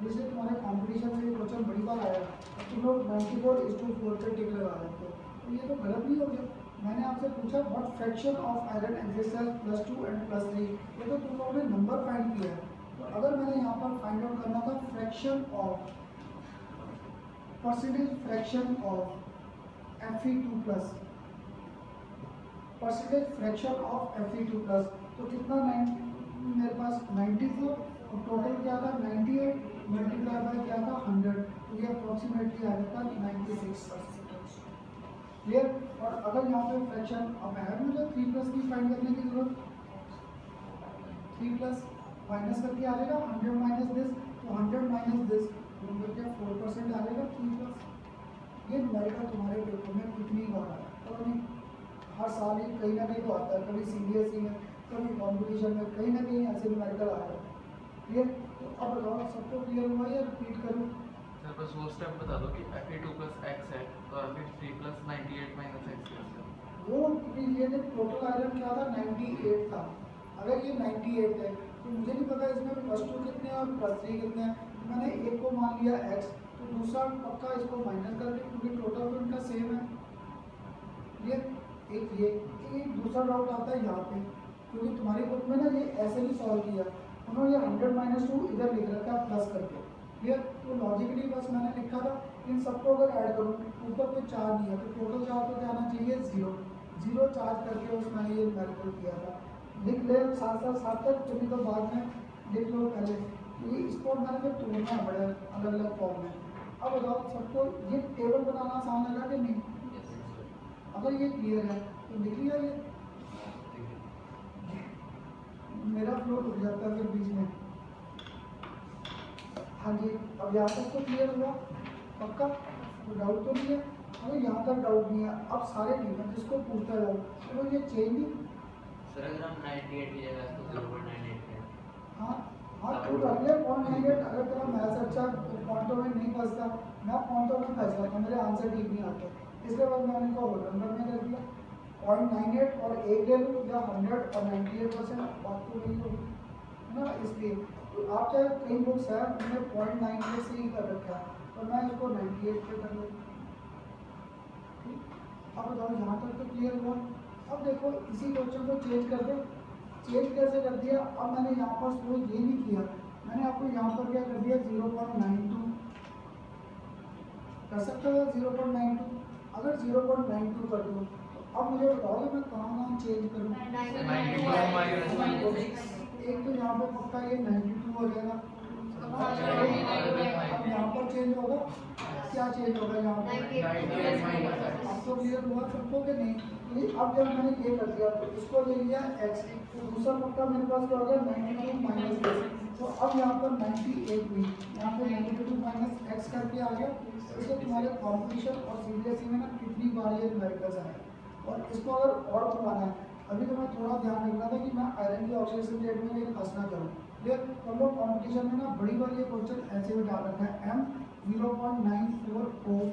जैसे तुम्हारे कंपटीशन में ये क्वेश्चन बड़ी बार आया तुम लोग 94:4 पे टिक लगा देते हो, तो ये तो गलत नहीं हो गया। मैंने आपसे पूछा what fraction of iron existence +2 and +3, ये तो तुम लोगों ने नंबर फाइंड किया है। तो अगर मैंने यहाँ पर फाइंड आउट करना था fraction of percentage fraction of Fe2 plus, percentage fraction of Fe2 तो कितना मेरे पास 94 और टोटल क्या था 98 मल्टीप्लाई बाय क्या था 100, तो ये अप्रोक्सीमेटली आ जाता 96%, क्लियर। और अगर यहाँ पे फ्रैक्शन अब है मुझे 3+ की फाइंड करने की जरूरत, 3+ माइनस करके आ जाएगा 100 माइनस दिस, तो 100 माइनस दिस क्या 4% आ जाएगा 3+। ये न्यूमेरिकल तुम्हारे पेपर में कितनी बार आया पता नहीं, हर साल ही कहीं ना कहीं तो आता है, कभी CBSE में कभी कॉम्पिटिशन में कहीं ना कहीं ऐसे न्यूमेरिकल आया है, क्लियर। तो अब बताओ सबको क्लियर हुआ या रिपीट करूँ? सर बस वो स्टेप बता दो कि Fe2 + x है तो Fe3 + 98 - x कैसे? वो ये टोटल आयरन क्या था 98 था, अगर ये 98 है तो मुझे नहीं पता इसमें +2 कितने हैं और +3 कितने हैं, तो मैंने एक को मान लिया x, तो दूसरा पक्का इसको माइनस कर दें क्योंकि टोटल तो इनका सेम है, ये एक दूसरा डाउट आता है यहाँ पे, क्योंकि तुम्हारी बुक में ना ये ऐसे नहीं सॉल्व किया उन्होंने, ये 100 - 2 इधर लिख रखा है प्लस करके, क्लियर। तो लॉजिकली बस मैंने लिखा था इन सबको अगर ऐड करूँ ऊपर कोई चार्ज नहीं है तो टोटल चार्ज तो क्या आना चाहिए 0 चार्ज करके उसमें ये कैलकुलेट किया था, लिख ले साथ तक तुम्हें तो बाद में लिख लो पहले, ये इसको मैंने फिर तोड़ना है बड़े अलग अलग फॉर्म में। अब बताओ सबको ये टेबल बनाना आसान लगा कि नहीं? अगर ये क्लियर है तो लिख लिया ये, मेरा फ्लो रुक जाता है फिर बीच में। हाँ जी अब यहाँ तक तो क्लियर हुआ पक्का, तो डाउट तो नहीं है, अगर यहाँ तक डाउट नहीं है अब सारे ठीक है, जिसको पूछता जाओ तो ये चेंज नहीं। सर अगर हम 98 की जगह तो 0.98 है। हाँ तू रख ले 0.98, अगर तेरा मैथ्स अच्छा पॉइंटों में नहीं फंसता, मैं पॉइंटों में फंस जाता, मेरे आंसर ठीक नहीं आते, इसके बाद मैंने इनको होल नंबर में कर दिया 0.98 और 1 ले लो या 100 और 98%, बात तो वही होगी ना। इसलिए तो आप चाहे कई बुक्स हैं उन्होंने 0.98 से ही कर रखा है, तो मैं इसको 98 पे कर लूँ। अब बताओ यहाँ तक तो क्लियर हुआ। अब देखो इसी क्वेश्चन को चेंज कर दे, चेंज कैसे कर दिया, अब मैंने यहाँ पर वो ये नहीं किया, मैंने आपको यहाँ पर क्या कर दिया 0.92 कर सकता था 0.92, अगर 0.92 कर दूँ तो अब मुझे बताओ मैं कहाँ चेंज करूँ। एक तो यहाँ पे पक्का ये 92 हो जाएगा, अब यहाँ पर चेंज होगा, क्या चेंज होगा यहाँ पर, आपको क्लियर हुआ सबको कि नहीं? अब जब मैंने ये कर दिया तो इसको ले लिया x, तो दूसरा पक्का मेरे पास क्या हो गया 92 माइनस x, तो अब यहाँ पर 98 हुई, यहाँ पे 92 माइनस x करके आ गया। इसको तुम्हारे कॉम्पिटिशन और CBSE में ना 4 ये न्यूमेरिकल्स आए और इसको अगर और घुमाना है, अभी तो मैं थोड़ा ध्यान रखना था कि मैं आयरन की ऑक्सीडेशन रेट में कहीं फंस ना करूँ। लेकिन हम लोग कॉम्पिटिशन में ना बड़ी बार ये क्वेश्चन ऐसे भी डाल रखा है M 0.94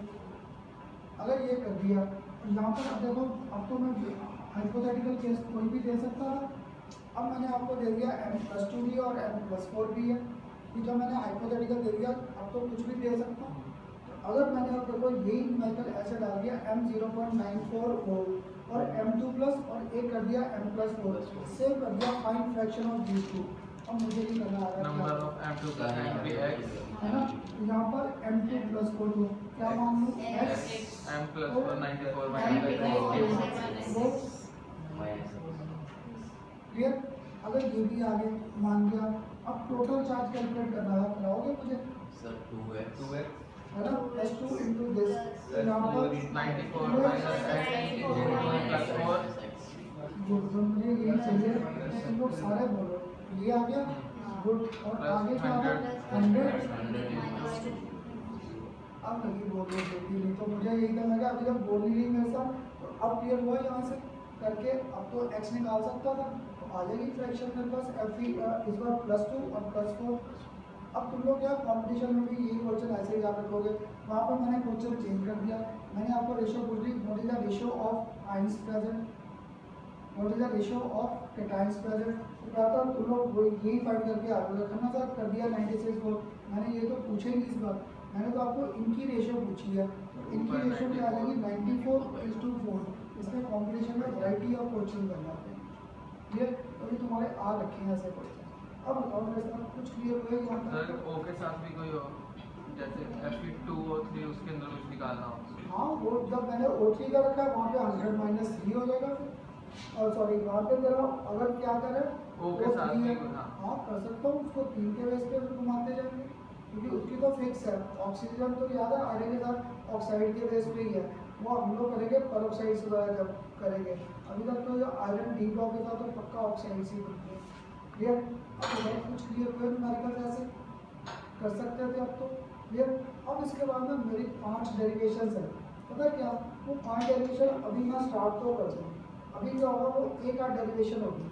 अगर ये कर दिया तो यहाँ पर अब देखो, अब तो मैं हाइपोथेटिकल केस कोई भी दे सकता था। अब मैंने आपको दे दिया M+2 भी और M+4 भी है, कि जो मैंने हाइपोथेटिकल दे दिया अब तो कुछ भी दे सकता हूँ। अगर मैंने अब देखो यही न्यूमेरिकल ऐसे डाल दिया M 0.94 और M2+ और एक कर दिया M+4, सेव कर दिया find fraction of these two. अब मुझे नहीं करना आ रहा number of M2 plus M x है ना, यहाँ पर M2+ को तो क्या मान लूँ x M plus 94 क्लियर। अगर ये भी आगे मान लिया, अब टोटल चार्ज कैलकुलेट करना है, कराओगे मुझे सर 2x 2x है ना, S2 into this यहाँ पर 94 minus x plus 4 गुड, तो मुझे यही चाहिए, तुम लोग सारे बोलो ये आ गया गुड। और आगे क्या आ गया 100। अब नहीं बोल रहे बेटी, नहीं तो मुझे यही था, मैं अभी जब बोल ही नहीं मेरे साथ, तो अब क्लियर हुआ यहाँ से करके। अब तो x निकाल सकता था, तो आ जाएगी फ्रैक्शन मेरे पास f इस बार +2 और +4। अब तुम लोग क्या कॉम्पिटिशन में भी यही क्वेश्चन ऐसे ही याद रखोगे। वहाँ पर मैंने क्वेश्चन चेंज कर दिया, मैंने आपको रेशियो पूछ ली, what is the ratio of ions present, what is the ratio of cations present. तो क्या था तुम लोग यही फाइंड करके आगे रखना था, कर दिया 96 मैंने ये तो पूछे ही इस बार, मैंने तो आपको इनकी रेशियो पूछी है, तो इनकी रेशियो क्या आ जाएगी 94:4। इसमें कॉम्पिटिशन में वैरायटी ऑफ क्वेश्चन बन जाते हैं, क्लियर। अभी तुम्हारे आ रखे हैं ऐसे क्वेश्चन। अब बताओ मेरे साथ कुछ क्लियर हुआ यहाँ सर पर? O के साथ भी कोई हो, जैसे Fe2 और 3 उसके अंदर कुछ निकालना हो। हाँ, वो जब मैंने O3 का रखा है वहाँ पे 100 - 3 हो जाएगा फिर, और सॉरी वहाँ पे जरा अगर क्या करें O के साथ O3 भी है, हाँ। हाँ कर सकता हूँ, उसको 3 के बेस पे घुमाते जाएंगे, क्योंकि उसकी तो फिक्स है। ऑक्सीजन तो याद है आयरन के साथ ऑक्साइड के बेस पे ही है, वो हम लोग करेंगे पेरोक्साइड से वगैरह जब करेंगे। अभी तक तो जो आयरन डी ब्लॉक के साथ तो पक्का ऑक्साइड से बनती है, क्लियर। अब बहुत कुछ क्लियर हुए न्यूमेरिकल ऐसे कर सकते थे अब तो, क्लियर। अब इसके बाद में मेरी 5 डेरिवेशंस है, पता है क्या, वो 5 डेरिवेशन अभी मैं स्टार्ट तो कर दूँ। अभी क्या होगा, वो एक आध डेरिवेशन होगी,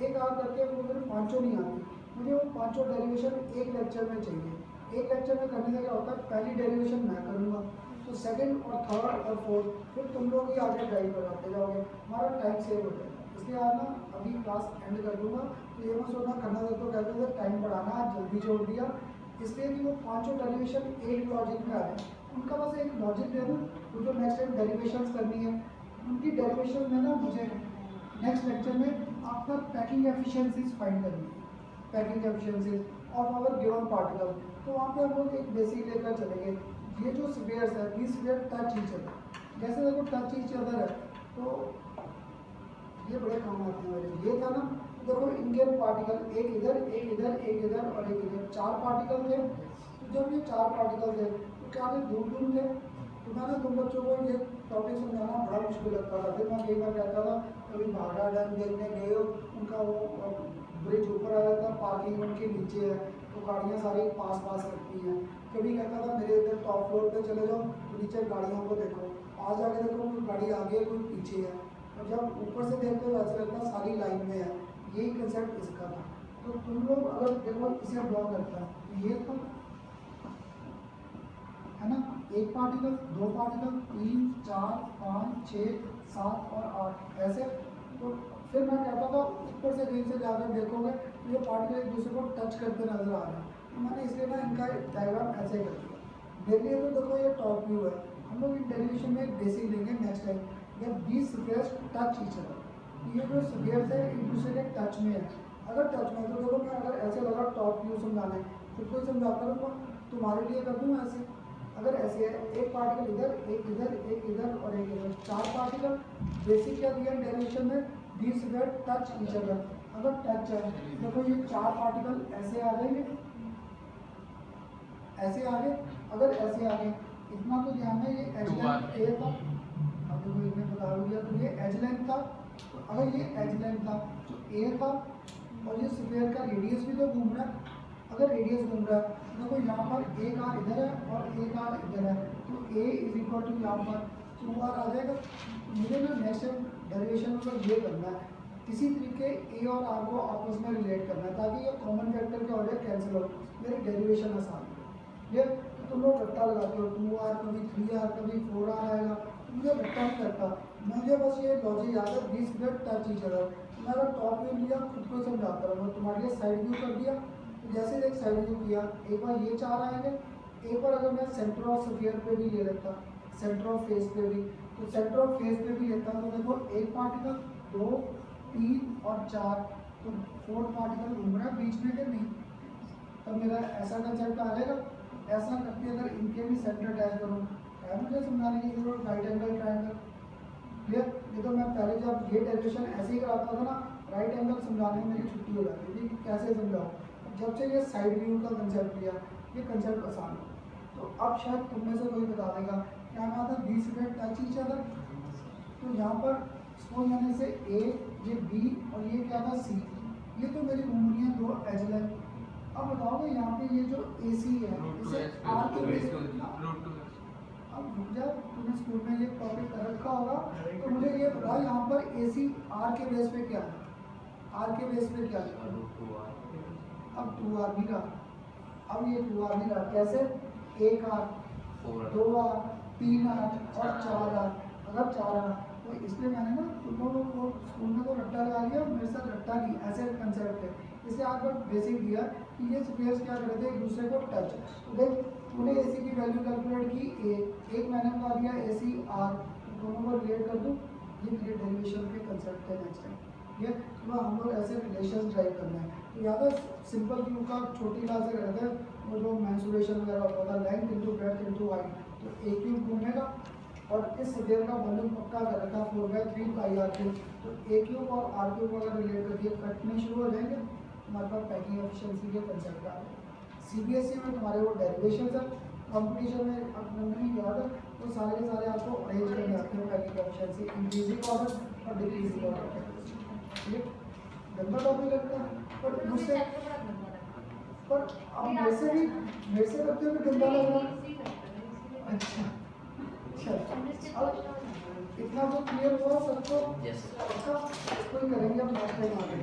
एक आध करके वो मेरे पाँचों नहीं आती, मुझे वो पाँचों डेरिवेशन एक लेक्चर में चाहिए। एक लेक्चर में करने से क्या होता है, पहली डेरिवेशन मैं करूँगा, तो सेकंड और थर्ड और फोर्थ फिर तुम लोग ही आगे ड्राइव कराते जाओगे, हमारा टाइम सेव हो जाएगा। इसलिए आज ना अभी क्लास एंड कर दूँगा, तो ये मत सोचना करना था तो कहते थे टाइम बढ़ाना, आज जल्दी छोड़ दिया, इसलिए कि वो पाँचों डेरिवेशन एक लॉजिक में आ रहे हैं। उनका बस एक लॉजिक दे दूँ, तो जो नेक्स्ट टाइम डेरिवेशंस करनी है उनकी डेरिवेशन में ना मुझे नेक्स्ट लेक्चर में आपका पैकिंग एफिशिएंसीज फाइंड करनी है, packing efficiencies of our given particle. तो वहाँ पे हम लोग एक बेसिक लेकर चलेंगे, ये जो स्फीयर्स है, ये स्फीयर टच ईच अदर, जैसे देखो टच ईच अदर है तो ये बड़े काम आते हैं मेरे। ये था ना, देखो इनके पार्टिकल एक इधर एक इधर एक इधर और एक इधर, 4 पार्टिकल थे। तो जब ये 4 पार्टिकल थे तो क्या वे दूर दूर थे, तो मैंने तुम बच्चों को ये टॉपिक समझाना बड़ा मुश्किल लगता था। फिर मैं कई बार कहता था, कभी भागड़ा डैम देखने गए हो, उनका वो ब्रिज ऊपर आ जाता है, पार्किंग उनके नीचे है, तो गाड़ियाँ सारी पास पास रखती हैं। कभी कहता था मेरे इधर टॉप फ्लोर पे चले जाओ, तो नीचे गाड़ियों को देखो, आज जाके देखो कोई गाड़ी आगे है कोई पीछे है, और जब ऊपर से देखते हो ऐसा लगता है सारी लाइन में है। यही कंसेप्ट इसका था। तो तुम लोग अगर देखो इसे ड्रॉ करता है, ये था है ना, एक पार्टिकल, 2 पार्टिकल, 3 4 5 6 7 और 8 ऐसे। तो फिर मैं कहता था ऊपर से कहीं से जाकर देखोगे तो ये पार्टिकल एक दूसरे को टच करते नजर आ रहे हैं, तो मैंने इसलिए ना इनका डायग्राम ऐसे कर दिया। देख लिया तो देखो ये टॉप व्यू है। हम लोग इन डेरिवेशन में एक बेसिक लेंगे नेक्स्ट टाइम, जब these spheres touch each other, ये जो स्फीयर्स है एक दूसरे के टच में है। अगर टच में तो देखो मैं अगर ऐसे लगा टॉप व्यू समझाने, खुद को ही समझाता रहूँगा, तुम्हारे लिए कर दूँ ऐसे। अगर ऐसे है, एक पार्टिकल इधर एक इधर एक इधर और एक इधर, 4 पार्टिकल। बेसिक क्या दिया डेरिवेशन में, these spheres touch each other. अगर टच है देखो ये 4 पार्टिकल ऐसे आ जाएंगे, ऐसे आ गए। अगर ऐसे आ गए, इतना तो ध्यान है, ये एच लेंथ ए था, अब देखो इसने बता दिया, तो ये एच लेंथ था। तो अगर ये एच लेंथ था तो ए था, और ये स्फीयर का रेडियस भी तो घूम रहा है। अगर रेडियस घूम रहा है देखो यहाँ पर एक आर इधर है और एक आर इधर है, तो ए इज इक्वल टू यहाँ पर टू आर आ जाएगा। मुझे ना नेक्स्ट डेरिवेशन में ये करना है, किसी तरीके ए और आर को आपस में रिलेट करना है ताकि ये कॉमन फैक्टर के ऑर्डर कैंसिल हो, मेरी डेरिवेशन आसान हो। ये तो तुम लोग रट्टा लगाते हो, 2r कभी 3r कभी 4r आएगा, मुझे रट्टा नहीं करता, मुझे बस ये लॉजिक याद है, this get touch each other. मैंने टॉप व्यू लिया, खुद को समझाता रहा, तुम्हारे लिए साइड व्यू कर दिया। तो जैसे एक साइड व्यू किया, एक बार ये 4 आएंगे, एक बार अगर मैं सेंटर ऑफ स्फीयर पे भी ले लेता, सेंटर ऑफ फेस पे भी, तो सेंटर ऑफ फेस पे भी लेता तो देखो एक पार्टिकल, 2, 3 और 4, तो 4 पार्टिकल घूम रहा है बीच में कि नहीं, तब मेरा ऐसा कंसेप्ट आ जाएगा। ऐसा करके अगर इनके भी सेंटर अटैच करूँ, है मुझे समझाने की जरूरत, राइट एंगल ट्रायंगल, क्लियर। ये तो मैं पहले जब ये डेरिवेशन ऐसे ही कराता था ना, राइट एंगल समझाने में मेरी छुट्टी हो जाती थी कि कैसे समझाऊँ। जब से ये साइड व्यू का कंसेप्ट लिया, ये कंसेप्ट आसान है। तो अब शायद तुम में से कोई बता देगा क्या कहा था, बी से टच ईच अदर। तो यहाँ पर सपोज मैंने से ए, ये बी और ये क्या था सी, ये तो मेरी उंगलियां 2 एज लाइन। अब बताओगे यहाँ पे ये जो ए सी है इसे आर के बेस अब रुक जा, तुमने स्कूल में ये टॉपिक कर रखा होगा, तो मुझे ये बताओ यहाँ पर ए सी आर के बेस पे क्या है, आर के बेस पे क्या है, अब 2r भी रहा, अब ये 2r भी रहा, कैसे 1r 2r 3r और 4r, अगर 4r, तो इसलिए मैंने ना तुम लोगों को स्कूल में तो रट्टा लगा लिया, मेरे साथ रट्टा नहीं, ऐसे कंसेप्ट है। इसलिए आप लोग बेसिक दिया कि ये स्पेयर्स क्या करते हैं एक दूसरे को टच। तो देख तूने ए सी की वैल्यू कैलकुलेट की, एक मैंने बता दिया ए सी आर, दोनों को रिलेट कर दूँ, ये मेरे डेरिवेशन के कंसेप्ट है नेक्स्ट टाइम। ये तो हम लोग ऐसे रिलेशन ड्राइव करना है। तो याद है सिंपल क्यू का छोटी क्लास से रहता है वो जो मैंसुरेशन वगैरह होता था, length into breadth into height, तो ए क्यूब घूमेगा और इस स्फीयर का वॉल्यूम पक्का कर रखा 4/3 पाई आर क्यूब। तो ए क्यूब और आर क्यूब अगर रिलेट करके कटने शुरू हो जाएंगे, हमारे पास पैकिंग एफिशिएंसी के कंसेप्ट आ रहे हैं। सीबीएसई में तुम्हारे वो डेरिवेशन है, कंपटीशन में अब नहीं याद है, वो सारे के सारे आपको अरेंज करने आते हैं पैकिंग एफिशिएंसी, इंक्रीजिंग ऑर्डर और डिक्रीजिंग ऑर्डर। ठीक, गंदा टॉपिक लगता है पर मुझसे, पर अब मेरे से करते हुए गंदा लग रहा है। अच्छा अच्छा, अब इतना तो क्लियर हुआ सबको, इसको ही करेंगे अब नेक्स्ट टाइम आगे।